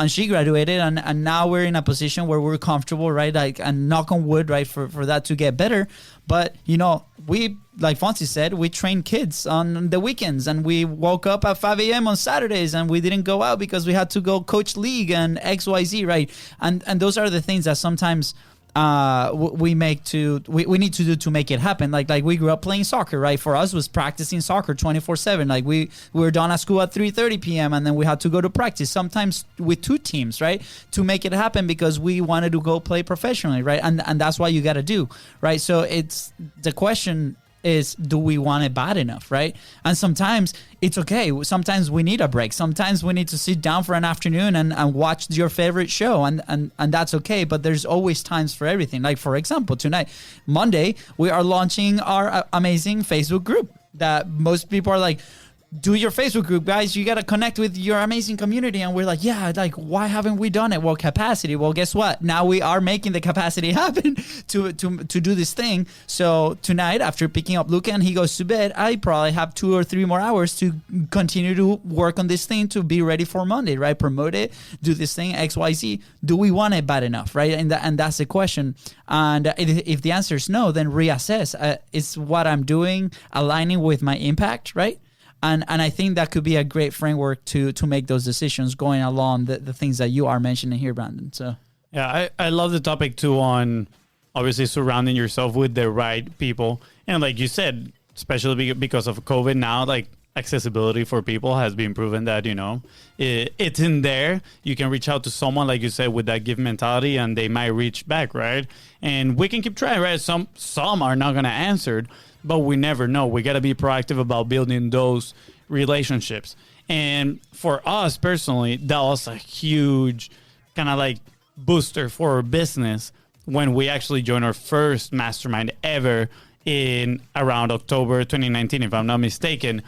Speaker 2: she graduated, and now we're in a position where we're comfortable, right? Like, and knock on wood, right, for that to get better. But we, like Fonzie said, we train kids on the weekends, and we woke up at 5 a.m. on Saturdays, and we didn't go out because we had to go coach league and XYZ, right? And those are the things that sometimes we need to do to make it happen. Like we grew up playing soccer, right? For us was practicing soccer 24/7. Like we were done at school at 3:30 p.m. and then we had to go to practice, sometimes with 2 teams, right? To make it happen because we wanted to go play professionally, right? And that's what you got to do, right? So it's the question is, do we want it bad enough, right? And sometimes it's okay. Sometimes we need a break. Sometimes we need to sit down for an afternoon and watch your favorite show, and that's okay. But there's always times for everything. Like, for example, tonight, Monday, we are launching our amazing Facebook group that most people are like, do your Facebook group, guys. You got to connect with your amazing community. And we're like, yeah, like, why haven't we done it? Well, capacity. Well, guess what? Now we are making the capacity happen to do this thing. So tonight, after picking up Luca and he goes to bed, I probably have 2 or 3 more hours to continue to work on this thing to be ready for Monday, right? Promote it, do this thing, XYZ. Do we want it bad enough, right? And that's the question. And if the answer is no, then reassess. Is what I'm doing aligning with my impact, right? And I think that could be a great framework to make those decisions going along the things that you are mentioning here, Brandon. So
Speaker 3: Yeah, I love the topic too on obviously surrounding yourself with the right people. And like you said, especially because of COVID now, like accessibility for people has been proven that, it's in there. You can reach out to someone, like you said, with that give mentality, and they might reach back, right? And we can keep trying, right? Some are not going to answer, but we never know. We got to be proactive about building those relationships. And for us personally, that was a huge kind of like booster for our business when we actually joined our first mastermind ever in around October 2019, if I'm not mistaken.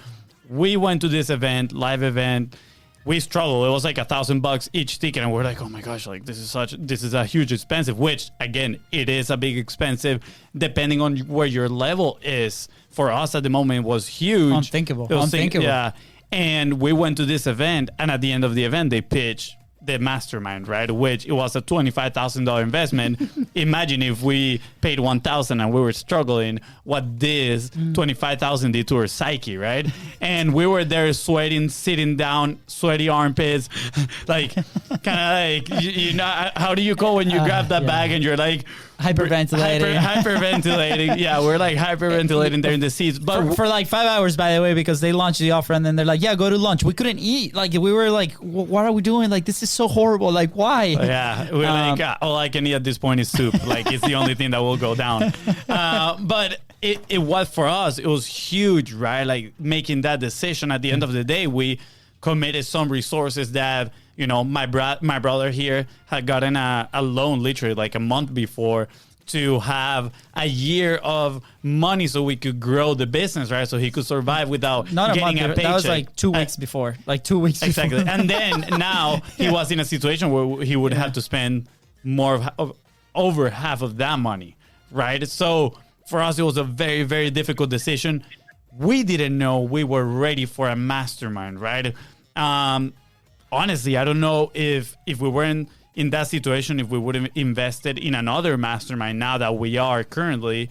Speaker 3: We went to this event, live event. We struggled. It was like $1,000 each ticket, and we're like, "Oh my gosh! Like this is a huge expensive." Which again, it is a big expensive, depending on where your level is. For us at the moment, it was huge,
Speaker 2: unthinkable.
Speaker 3: Yeah, and we went to this event, and at the end of the event, they pitched the mastermind, right? Which it was a $25,000 investment. Imagine if we paid $1,000 and we were struggling, what this $25,000 did to our psyche, right? And we were there sweating, sitting down, sweaty armpits, like kind of like, how do you go when you grab that bag and you're like,
Speaker 2: hyperventilating.
Speaker 3: Hyperventilating. Yeah, we're like hyperventilating there in the seats. But
Speaker 2: for like 5 hours, by the way, because they launched the offer and then they're like, yeah, go to lunch. We couldn't eat. Like, we were like, what are we doing? Like, this is so horrible. Like, why?
Speaker 3: Yeah, we're like, all I can eat at this point is soup. Like, it's the only thing that will go down. But it was, for us, it was huge, right? Like, making that decision. At the end of the day, we committed some resources that, my brother here had gotten a loan literally like a month before to have a year of money so we could grow the business, right? So he could survive without getting a paycheck.
Speaker 2: That was like 2 weeks before. Like 2 weeks
Speaker 3: exactly.
Speaker 2: before.
Speaker 3: And then now he was in a situation where he would have to spend more of over half of that money, right? So for us, it was a very, very difficult decision. We didn't know we were ready for a mastermind, right? Honestly, I don't know if we weren't in that situation, if we would have invested in another mastermind now that we are currently.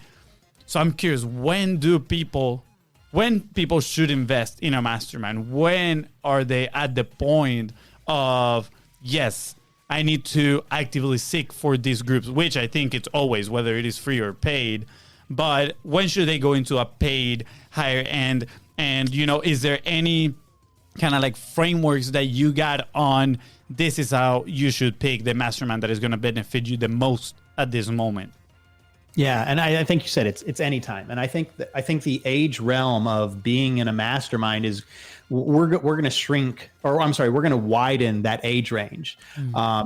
Speaker 3: So I'm curious, when people should invest in a mastermind? When are they at the point of, yes, I need to actively seek for these groups, which I think it's always, whether it is free or paid. But when should they go into a paid higher end? And, is there any kind of like frameworks that you got on this is how you should pick the mastermind that is going to benefit you the most at this moment?
Speaker 4: Yeah, and I think you said it's any time, and I think the age realm of being in a mastermind is we're going to shrink, or I'm sorry, we're going to widen that age range,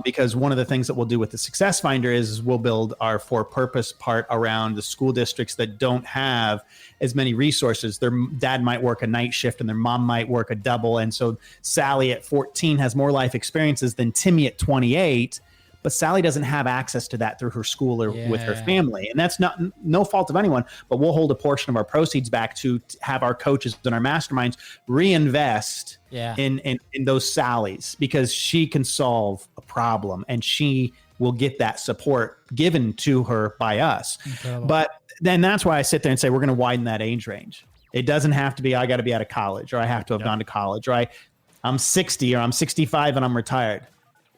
Speaker 4: because one of the things that we'll do with the Success Finder is we'll build our for purpose part around the school districts that don't have as many resources. Their dad might work a night shift and their mom might work a double, and so Sally at 14 has more life experiences than Timmy at 28. But Sally doesn't have access to that through her school or with her family. And that's no fault of anyone, but we'll hold a portion of our proceeds back to have our coaches and our masterminds reinvest in those Sallys, because she can solve a problem and she will get that support given to her by us. Incredible. But then that's why I sit there and say, we're going to widen that age range. It doesn't have to be, I got to be out of college, or I have to have gone to college, or I'm 60 or I'm 65 and I'm retired.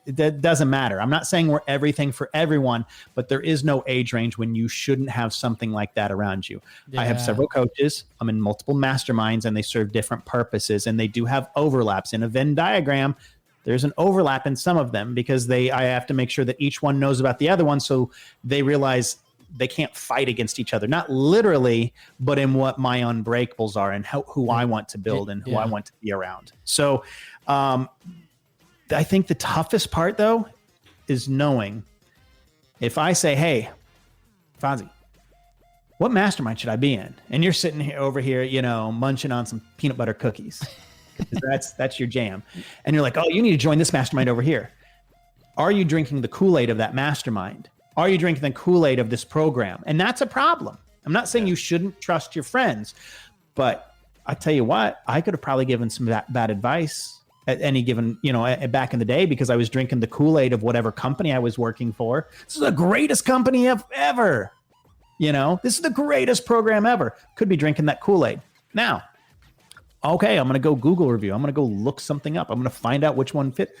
Speaker 4: That doesn't matter. I'm not saying we're everything for everyone, but there is no age range when you shouldn't have something like that around you. Yeah. I have several coaches. I'm in multiple masterminds and they serve different purposes, and they do have overlaps. In a Venn diagram, there's an overlap in some of them because I have to make sure that each one knows about the other one, so they realize they can't fight against each other. Not literally, but in what my unbreakables are and who I want to build and who I want to be around. So, I think the toughest part, though, is knowing if I say, hey, Fonzie, what mastermind should I be in? And you're sitting over here, munching on some peanut butter cookies. That's your jam. And you're like, oh, you need to join this mastermind over here. Are you drinking the Kool-Aid of that mastermind? Are you drinking the Kool-Aid of this program? And that's a problem. I'm not saying you shouldn't trust your friends, but I tell you what, I could have probably given some bad advice at any given, back in the day, because I was drinking the Kool-Aid of whatever company I was working for. This is the greatest company ever. This is the greatest program ever. Could be drinking that Kool-Aid. Now, Okay, I'm going to go Google review. I'm going to go look something up. I'm going to find out which one fit.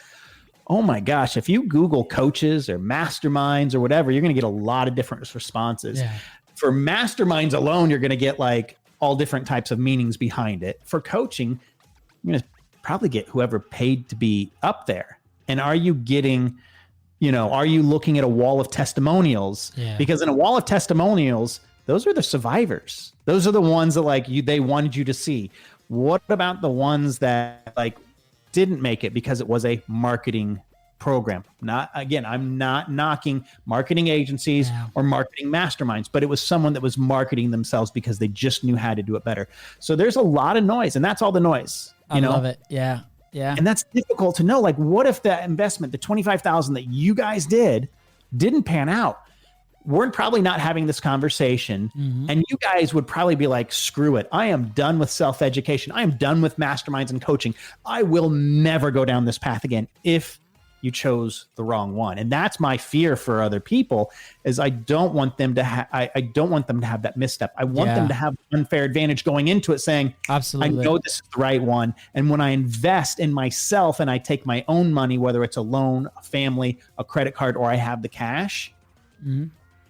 Speaker 4: Oh my gosh, if you Google coaches or masterminds or whatever, you're going to get a lot of different responses.
Speaker 2: Yeah.
Speaker 4: For masterminds alone, you're going to get like all different types of meanings behind it. For coaching, you're going to probably get whoever paid to be up there. And are you getting, are you looking at a wall of testimonials?
Speaker 2: Yeah.
Speaker 4: Because in a wall of testimonials, those are the survivors. Those are the ones that they wanted you to see. What about the ones that didn't make it because it was a marketing program? I'm not knocking marketing agencies or marketing masterminds, but it was someone that was marketing themselves because they just knew how to do it better. So there's a lot of noise, and that's all the noise.
Speaker 2: I love it. Yeah. Yeah.
Speaker 4: And that's difficult to know. Like, what if that investment, the $25,000 that you guys didn't pan out? We're probably not having this conversation. Mm-hmm. And you guys would probably be like, screw it. I am done with self-education. I am done with masterminds and coaching. I will never go down this path again if you chose the wrong one. And that's my fear for other people, is I don't want them to have that misstep. I want them to have unfair advantage going into it, saying,
Speaker 2: absolutely,
Speaker 4: I know this is the right one. And when I invest in myself and I take my own money, whether it's a loan, a family, a credit card, or I have the cash,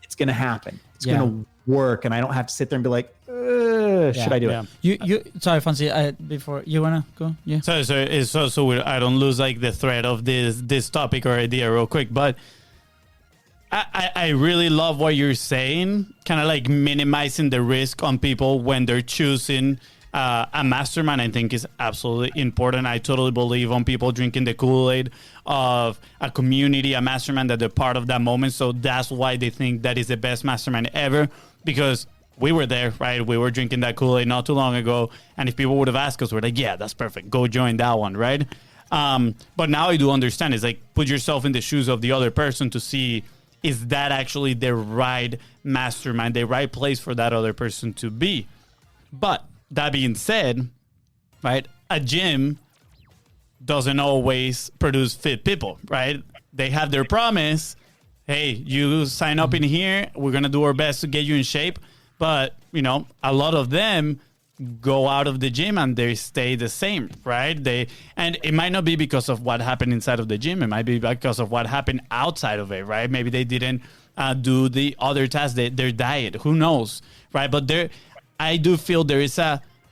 Speaker 4: it's going to happen. It's going to work. And I don't have to sit there and be like, should I do it?
Speaker 2: You sorry, Fancy, before you want to go? Yeah.
Speaker 3: So I don't lose the thread of this topic or idea real quick, but I really love what you're saying, kind of minimizing the risk on people when they're choosing a mastermind. I think is absolutely important. I totally believe on people drinking the Kool-Aid of a community, a mastermind, that they're part of that moment. So that's why they think that is the best mastermind ever, because we were there, right? We were drinking that Kool-Aid not too long ago. And if people would have asked us, we're like, yeah, that's perfect. Go join that one, right? But now I do understand. It's put yourself in the shoes of the other person to see, is that actually the right mastermind, the right place for that other person to be? But that being said, right, a gym doesn't always produce fit people, right? They have their promise. Hey, you sign up in here. We're going to do our best to get you in shape. But, a lot of them go out of the gym and they stay the same, right? And it might not be because of what happened inside of the gym. It might be because of what happened outside of it, right? Maybe they didn't do the other tasks, their diet. Who knows, right? But I do feel there is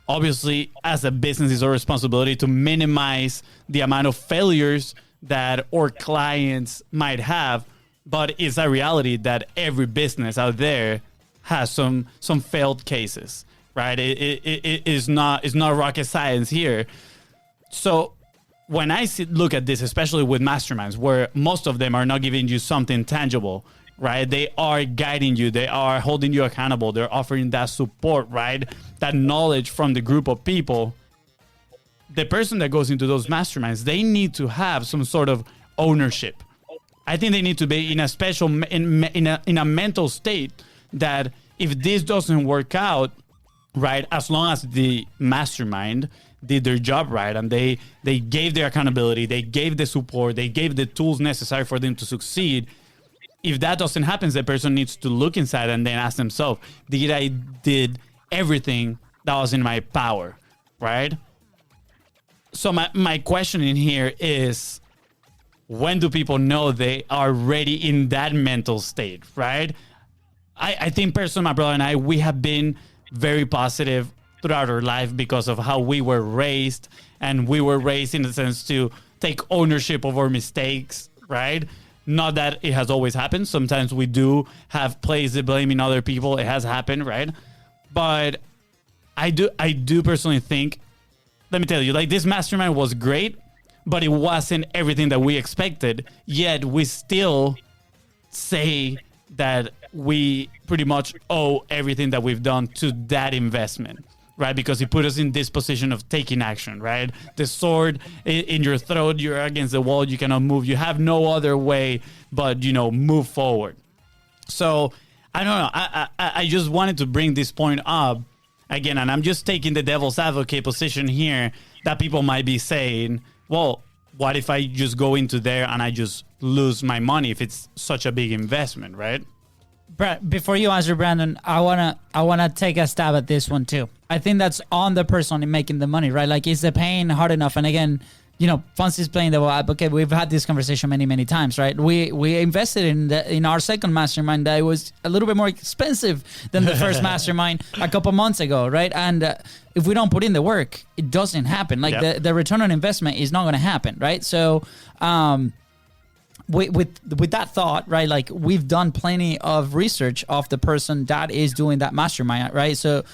Speaker 3: obviously, as a business, it's our responsibility to minimize the amount of failures that our clients might have. But it's a reality that every business out there has some failed cases, right? It is not rocket science here. So when I look at this, especially with masterminds, where most of them are not giving you something tangible, right? They are guiding you. They are holding you accountable. They're offering that support, right? That knowledge from the group of people. The person that goes into those masterminds, they need to have some sort of ownership. I think they need to be in a special, in a mental state that if this doesn't work out, right, as long as the mastermind did their job right and they gave their accountability, they gave the support, they gave the tools necessary for them to succeed. If that doesn't happen, the person needs to look inside and then ask themselves, did everything that was in my power, right? So my question in here is, when do people know they are ready in that mental state, right? I think personally, my brother and I, we have been very positive throughout our life because of how we were raised. And we were raised in the sense to take ownership of our mistakes, right? Not that it has always happened. Sometimes we do have placed the blame in other people. It has happened, right? But I do personally think, let me tell you, this mastermind was great, but it wasn't everything that we expected. Yet we still say that we pretty much owe everything that we've done to that investment, right? Because it put us in this position of taking action, right? The sword in your throat, you're against the wall, you cannot move. You have no other way but, move forward. So I don't know. I just wanted to bring this point up again, and I'm just taking the devil's advocate position here that people might be saying, well, what if I just go into there and I just lose my money if it's such a big investment, right?
Speaker 2: Before you answer, Brandon, I wanna take a stab at this one too. I think that's on the person in making the money, right? Like, is the pain hard enough? And again, Fonzie's playing the advocate. We've had this conversation many times, right? We invested in our second mastermind that was a little bit more expensive than the first mastermind a couple months ago, right? And if we don't put in the work, it doesn't happen. Like the return on investment is not going to happen, right? So. With that thought, right? Like, we've done plenty of research of the person that is doing that mastermind, right? So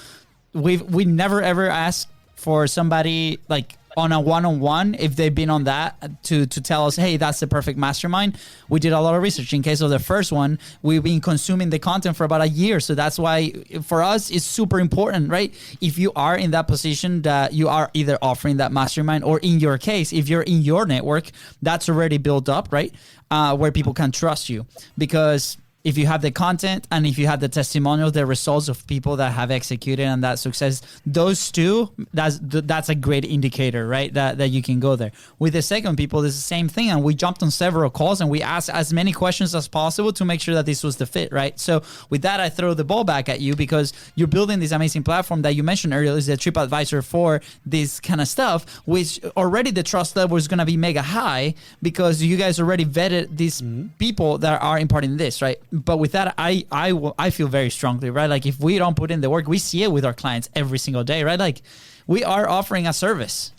Speaker 2: we never ever ask for somebody like on a one-on-one if they've been on that to tell us, hey, that's the perfect mastermind. We did a lot of research. In case of the first one, we've been consuming the content for about a year. So that's why for us, it's super important, right? If you are in that position that you are either offering that mastermind, or in your case, if you're in your network, that's already built up, right? Where people can trust you. Because if you have the content and if you have the testimonials, the results of people that have executed and that success, those two, that's a great indicator, right? That you can go there. With the second people, it's the same thing. And we jumped on several calls and we asked as many questions as possible to make sure that this was the fit, right? So with that, I throw the ball back at you, because you're building this amazing platform that you mentioned earlier is the TripAdvisor for this kind of stuff, which already the trust level is going to be mega high because you guys already vetted these people that are imparting this, right? But with that, I feel very strongly, right? Like, if we don't put in the work, we see it with our clients every single day, right? Like, we are offering a service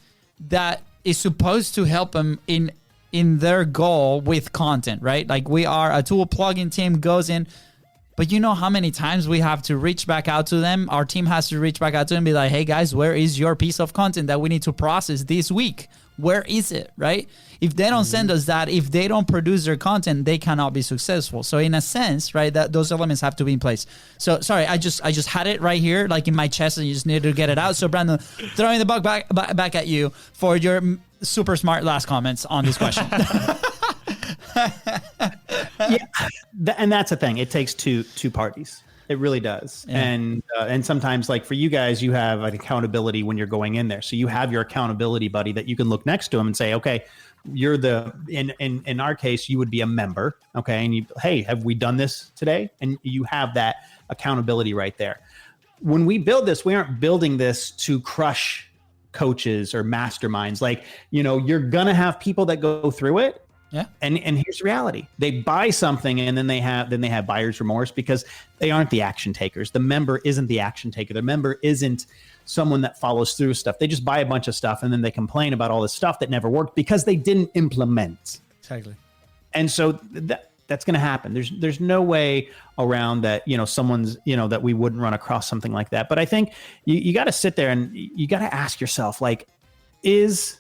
Speaker 2: that is supposed to help them in their goal with content, right? Like, we are a tool plugin team goes in, but you know how many times we have to reach back out to them? Our team has to reach back out to them and be like, hey guys, where is your piece of content that we need to process this week? Where is it, right? If they don't send us that, if they don't produce their content, they cannot be successful. So in a sense, right, that those elements have to be in place. So sorry, I just had it right here, like in my chest, and you just needed to get it out. So Brandon, throwing the bug back at you for your super smart last comments on this question.
Speaker 4: And that's the thing. It takes two parties. It really does. Yeah. And sometimes, like for you guys, you have an accountability when you're going in there. So you have your accountability buddy that you can look next to him and say, okay, you're in our case, you would be a member. Okay. And hey, have we done this today? And you have that accountability right there. When we build this, we aren't building this to crush coaches or masterminds. Like, you're going to have people that go through it. Yeah. And here's the reality. They buy something and then they have buyer's remorse because they aren't the action takers. The member isn't the action taker. The member isn't someone that follows through stuff. They just buy a bunch of stuff and then they complain about all this stuff that never worked because they didn't implement.
Speaker 2: Exactly.
Speaker 4: And so that's going to happen. There's no way around that, someone's, that we wouldn't run across something like that. But I think you got to sit there and you got to ask yourself, like, is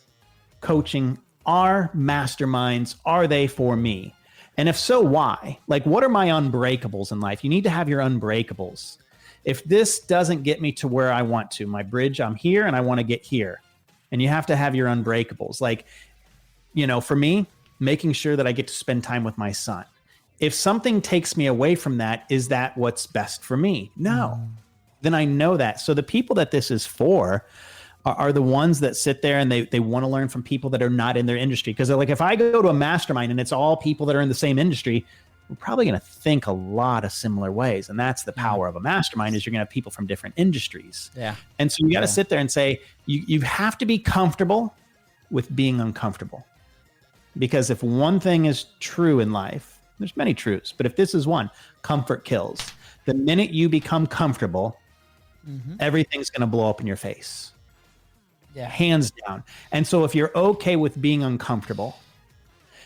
Speaker 4: coaching, are masterminds, are they for me? And if so, why? Like, what are my unbreakables in life? You need to have your unbreakables. If this doesn't get me to where I want to, my bridge, I'm here and I want to get here. And you have to have your unbreakables. Like, for me, making sure that I get to spend time with my son. If something takes me away from that, is that what's best for me? No. Then I know that. So the people that this is for are the ones that sit there and they want to learn from people that are not in their industry. Because they're like, if I go to a mastermind and it's all people that are in the same industry, we're probably going to think a lot of similar ways. And that's the power of a mastermind, is you're going to have people from different industries. Yeah. And so you got to sit there and say, you have to be comfortable with being uncomfortable. Because if one thing is true in life, there's many truths, but if this is one, comfort kills. The minute you become comfortable, everything's going to blow up in your face. Yeah. Hands down. And so if you're okay with being uncomfortable,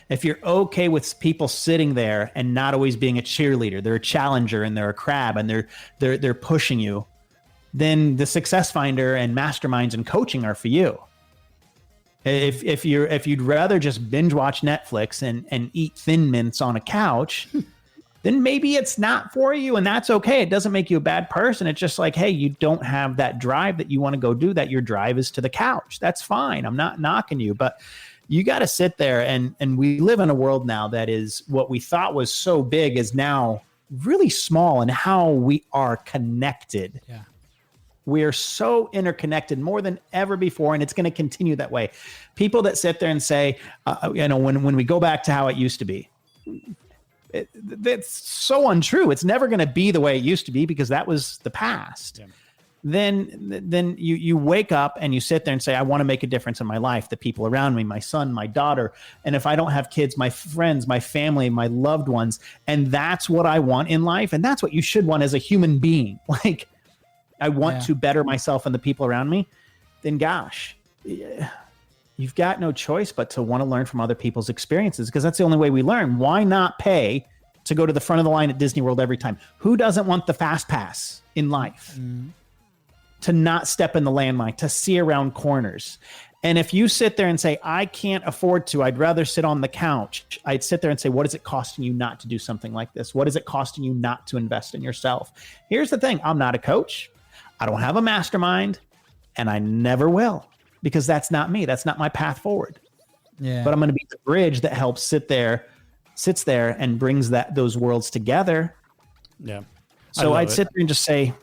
Speaker 4: if you're okay with people sitting there and not always being a cheerleader, they're a challenger and they're a crab and they're pushing you, then the Success Finder and masterminds and coaching are for you. If you'd rather just binge watch Netflix and eat Thin Mints on a couch, then maybe it's not for you, and that's okay. It doesn't make you a bad person. It's just like, hey, you don't have that drive that you want to go do that. Your drive is to the couch. That's fine. I'm not knocking you, but you got to sit there and we live in a world now that is what we thought was so big is now really small in how we are connected. Yeah. We are so interconnected more than ever before, and it's going to continue that way. People that sit there and say, when we go back to how it used to be, That's so untrue. It's never going to be the way it used to be because that was the past. Yeah. Then you wake up and you sit there and say, I want to make a difference in my life, the people around me, my son, my daughter. And if I don't have kids, my friends, my family, my loved ones. And that's what I want in life. And that's what you should want as a human being. Like, I want to better myself and the people around me. Then gosh, you've got no choice but to want to learn from other people's experiences because that's the only way we learn. Why not pay to go to the front of the line at Disney World every time? Who doesn't want the fast pass in life? To not step in the landmine, to see around corners. And if you sit there and say, I can't afford to, I'd rather sit on the couch, I'd sit there and say, what is it costing you not to do something like this? What is it costing you not to invest in yourself? Here's the thing. I'm not a coach. I don't have a mastermind, and I never will because that's not me. That's not my path forward. Yeah. But I'm going to be the bridge that helps sits there and brings those worlds together.
Speaker 3: Yeah.
Speaker 4: So I'd sit there and just say,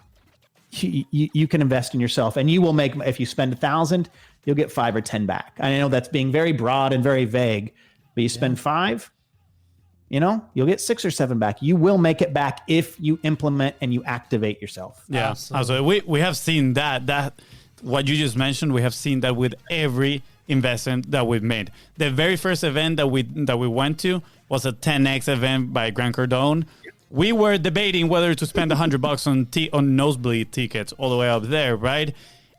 Speaker 4: you can invest in yourself and you will make, if you spend 1,000, you'll get 5 or 10 back. I know that's being very broad and very vague, but you spend 5, you'll get 6 or 7 back. You will make it back if you implement and you activate yourself.
Speaker 3: Yeah. Absolutely. We have seen that what you just mentioned, we have seen that with every investment that we've made. The very first event that we went to was a 10X event by Grant Cardone. We were debating whether to spend $100 on nosebleed tickets all the way up there, right?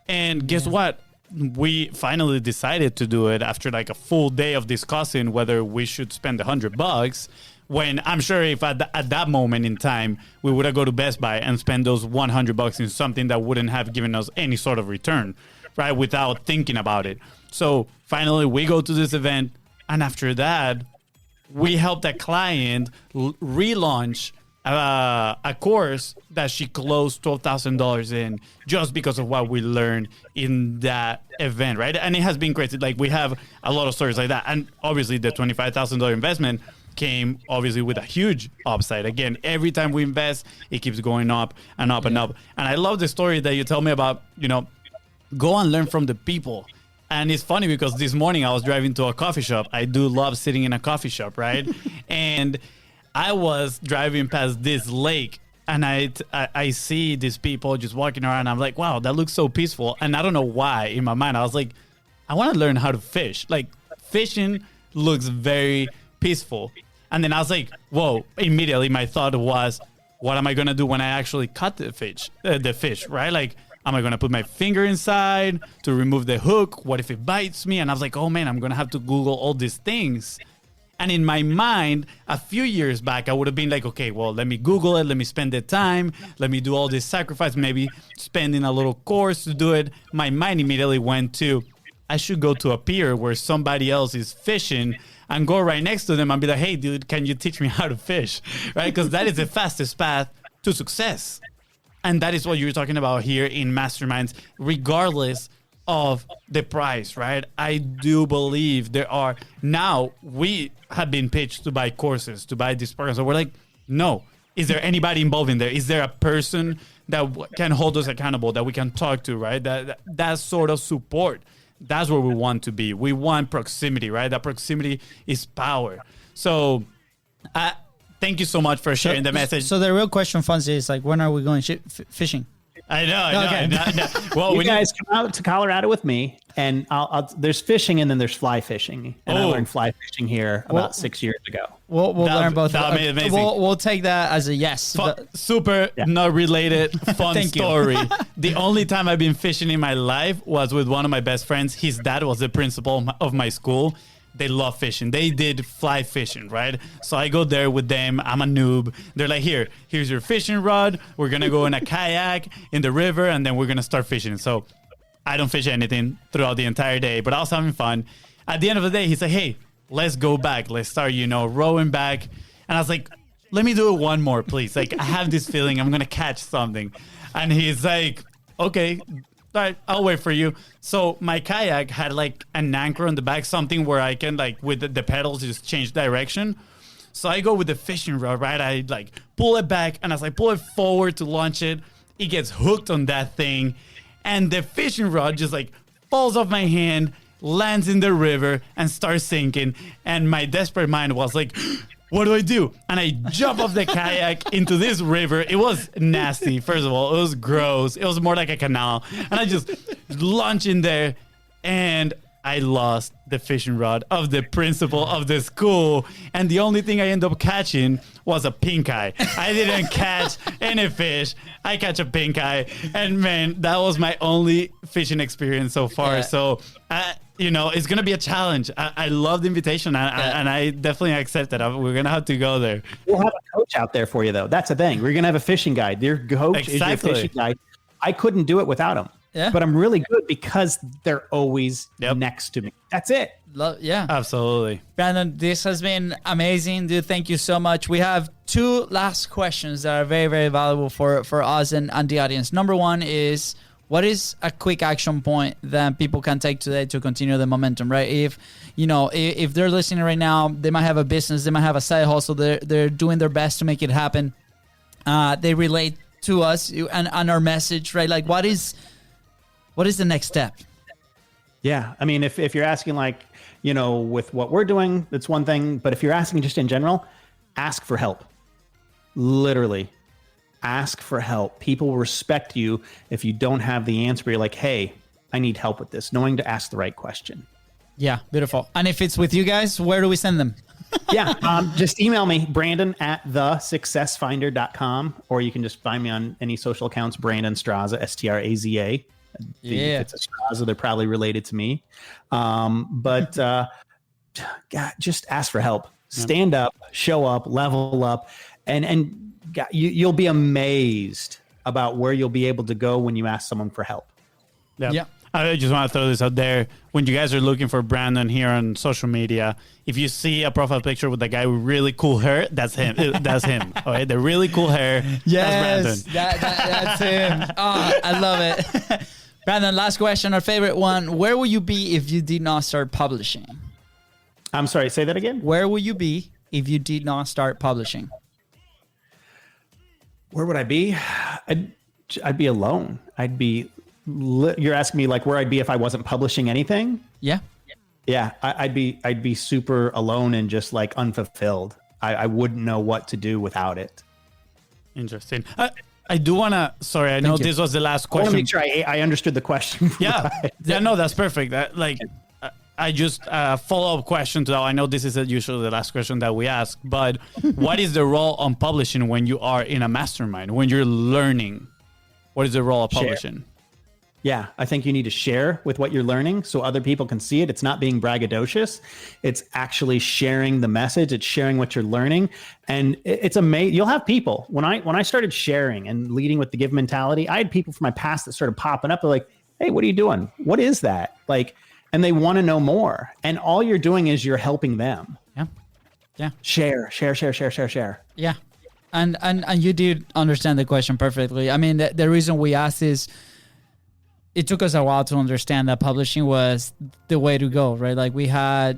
Speaker 3: And guess what? We finally decided to do it after like a full day of discussing whether we should spend $100. When I'm sure if at that moment in time we would have go to Best Buy and spend those $100 in something that wouldn't have given us any sort of return, right? Without thinking about it. So finally, we go to this event, and after that, we helped a client relaunch a course that she closed $12,000 in just because of what we learned in that event, right? And it has been crazy. Like, we have a lot of stories like that. And obviously the $25,000 investment came obviously with a huge upside. Again, every time we invest, it keeps going up and up and up. And I love the story that you tell me about, go and learn from the people. And it's funny because this morning I was driving to a coffee shop. I do love sitting in a coffee shop, right? And I was driving past this lake, and I see these people just walking around. I'm like, wow, that looks so peaceful. And I don't know why in my mind I was like, I want to learn how to fish. Like, fishing looks very peaceful. And then I was like, whoa, immediately my thought was, what am I going to do when I actually cut the fish, right? Like, am I going to put my finger inside to remove the hook? What if it bites me? And I was like, oh man, I'm going to have to Google all these things. And in my mind, a few years back, I would have been like, okay, well, let me Google it. Let me spend the time. Let me do all this sacrifice, maybe spending a little course to do it. My mind immediately went to, I should go to a pier where somebody else is fishing and go right next to them and be like, hey, dude, can you teach me how to fish? Right? Because that is the fastest path to success. And that is what you're talking about here in Masterminds, regardless of the price, right? I do believe we have been pitched to buy courses, to buy these programs. So we're like, no. Is there anybody involved in there? Is there a person that can hold us accountable, that we can talk to, right? That sort of support. That's where we want to be. We want proximity, right? That proximity is power. So thank you so much for sharing the message.
Speaker 2: So the real question, Fonzie, is like, when are we going fishing?
Speaker 3: I know.
Speaker 4: Well, you guys come out to Colorado with me, and there's fishing and then there's fly fishing. And I learned fly fishing here about 6 years ago.
Speaker 2: We'll learn both.
Speaker 3: That would be amazing.
Speaker 2: We'll take that as a yes.
Speaker 3: Super not related, fun story. The only time I've been fishing in my life was with one of my best friends. His dad was the principal of my school. They love fishing. They did fly fishing, right? So I go there with them. I'm a noob. They're like, here's your fishing rod. We're going to go in a kayak in the river, and then we're going to start fishing. So I don't fish anything throughout the entire day, but I was having fun. At the end of the day, he's like, hey, let's go back. Let's start, rowing back. And I was like, let me do it one more, please. Like, I have this feeling I'm going to catch something. And he's like, okay, all right, I'll wait for you. So my kayak had like an anchor on the back, something where I can like with the pedals just change direction. So I go with the fishing rod, right? I like pull it back, and as I pull it forward to launch it, it gets hooked on that thing. And the fishing rod just like falls off my hand, lands in the river, and starts sinking. And my desperate mind was like, what do I do? And I jump off the kayak into this river. It was nasty. First of all, it was gross. It was more like a canal. And I just launch in there, and I lost the fishing rod of the principal of the school. And the only thing I ended up catching was a pink eye. I didn't catch any fish. I catch a pink eye. And man, that was my only fishing experience so far.
Speaker 2: Yeah.
Speaker 3: So, it's going to be a challenge. I love the invitation, and I definitely accept it. We're going to have to go there.
Speaker 4: We'll have a coach out there for you, though. That's the thing. We're going to have a fishing guide. Your coach is your fishing guide. I couldn't do it without him.
Speaker 2: Yeah.
Speaker 4: But I'm really good because they're always next to me. That's it.
Speaker 2: Yeah.
Speaker 3: Absolutely.
Speaker 2: Brandon, this has been amazing, dude. Thank you so much. We have 2 last questions that are very, very valuable for us and the audience. Number one is, what is a quick action point that people can take today to continue the momentum, right? If they're listening right now, they might have a business, they might have a side hustle, they're doing their best to make it happen. They relate to us and our message, right? Like, what is the next step?
Speaker 4: Yeah. I mean, if you're asking with what we're doing, that's one thing. But if you're asking just in general, ask for help. Literally, ask for help. People will respect you if you don't have the answer. You're like, hey, I need help with this. Knowing to ask the right question.
Speaker 2: Yeah, beautiful. And if it's with you guys, where do we send them?
Speaker 4: Just email me, Brandon@thesuccessfinder.com, or you can just find me on any social accounts, Brandon Straza, Straza. If it's a Straza, they're probably related to me. But just ask for help. Stand up, show up, level up, and you'll be amazed about where you'll be able to go when you ask someone for help.
Speaker 3: Yeah. I just want to throw this out there. When you guys are looking for Brandon here on social media, if you see a profile picture with a guy with really cool hair, that's him. That's him. All right, the really cool hair.
Speaker 2: Yes,
Speaker 3: that's Brandon.
Speaker 2: That's him. Oh, I love it. Brandon, last question, our favorite one. Where will you be if you did not start publishing?
Speaker 4: I'm sorry, say that again?
Speaker 2: Where will you be if you did not start publishing?
Speaker 4: Where would I be? I'd be alone. You're asking me like where I'd be if I wasn't publishing anything?
Speaker 2: Yeah.
Speaker 4: Yeah, I'd be super alone and just like unfulfilled. I wouldn't know what to do without it.
Speaker 3: Interesting. I do want to, sorry, I know this was the last question.
Speaker 4: I want to make sure I understood the question.
Speaker 3: Yeah. No, that's perfect. I just follow-up question to that. I know this is usually the last question that we ask, but what is the role on publishing when you are in a mastermind, when you're learning? What is the role of publishing?
Speaker 4: Yeah, I think you need to share with what you're learning so other people can see it. It's not being braggadocious. It's actually sharing the message. It's sharing what you're learning. And it's amazing. You'll have people. When I started sharing and leading with the give mentality, I had people from my past that started popping up. They're like, hey, what are you doing? What is that? And they want to know more. And all you're doing is you're helping them.
Speaker 2: Yeah.
Speaker 4: Share.
Speaker 2: Yeah. And you did understand the question perfectly. I mean, the reason we asked is, it took us a while to understand that publishing was the way to go, right? Like it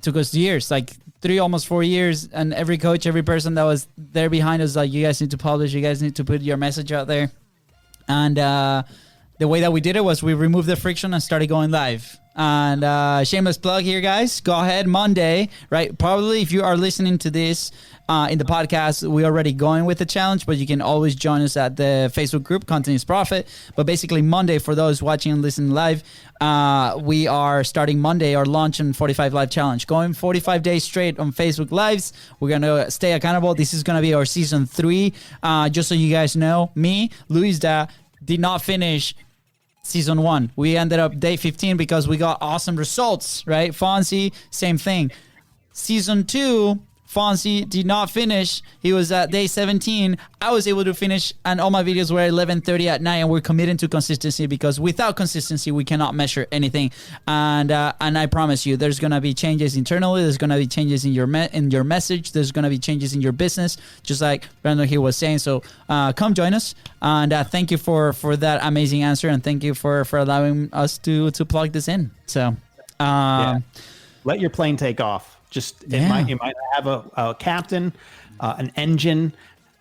Speaker 2: took us years, like 3, almost 4 years. And every coach, every person that was there behind us, like, you guys need to publish, you guys need to put your message out there. And the way that we did it was we removed the friction and started going live. And shameless plug here, guys. Go ahead, Monday, right? Probably if you are listening to this in the podcast, we're already going with the challenge, but you can always join us at the Facebook group, Content is Profit. But basically Monday, for those watching and listening live, we are starting Monday our Launch and 45 Live Challenge. Going 45 days straight on Facebook Lives. We're going to stay accountable. This is going to be our season 3. Just so you guys know, me, Luis, did not finish season 1. We ended up day 15 because we got awesome results, right? Fonzie, same thing. Season 2, Fonzie did not finish. He was at day 17. I was able to finish, and all my videos were at 11:30 at night, and we're committed to consistency because without consistency, we cannot measure anything. And I promise you, there's going to be changes internally. There's going to be changes in your message. There's going to be changes in your business, just like Brandon here was saying. So come join us. And thank you for that amazing answer, and thank you for allowing us to plug this in. So
Speaker 4: let your plane take off. It might have a captain, an engine.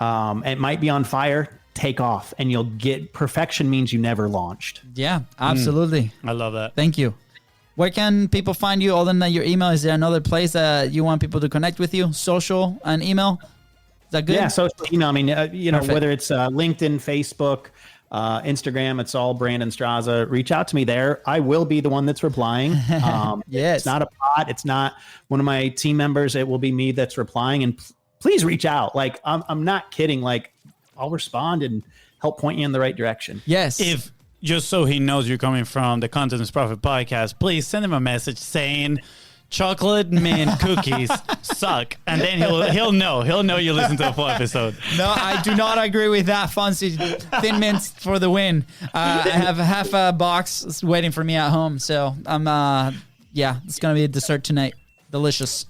Speaker 4: It might be on fire. Take off, and you'll get perfection. Means you never launched.
Speaker 2: Yeah, absolutely.
Speaker 3: I love that.
Speaker 2: Thank you. Where can people find you other than your email? Is there another place that you want people to connect with you? Social and email? Is that good?
Speaker 4: Yeah, social email. I mean,
Speaker 2: Perfect.
Speaker 4: whether it's LinkedIn, Facebook, Instagram, it's all Brandon Straza. Reach out to me there. I will be the one that's replying.
Speaker 2: Yes.
Speaker 4: It's not a bot. It's not one of my team members. It will be me that's replying. And please reach out. Like, I'm not kidding. Like, I'll respond and help point you in the right direction.
Speaker 2: Yes.
Speaker 3: If just so he knows you're coming from the Content is Profit podcast, please send him a message saying chocolate mint cookies suck, and then he'll know you listen to a full episode.
Speaker 2: No, I do not agree with that. Fancy Thin Mints for the win. I have half a box waiting for me at home, so it's gonna be a dessert tonight. Delicious.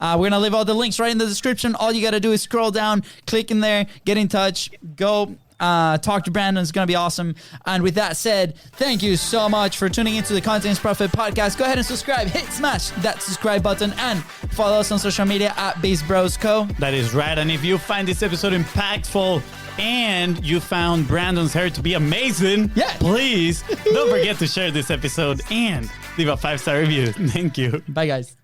Speaker 2: We're gonna leave all the links right in the description. All you gotta do is scroll down, click in there, get in touch, go talk to Brandon. It's going to be awesome. And with that said, thank you so much for tuning into the Content is Profit podcast. Go ahead and subscribe. Smash that subscribe button and follow us on social media at Beast Bros Co.
Speaker 3: That is right. And if you find this episode impactful and you found Brandon's hair to be amazing, please don't forget to share this episode and leave a 5-star review. Thank you.
Speaker 2: Bye, guys.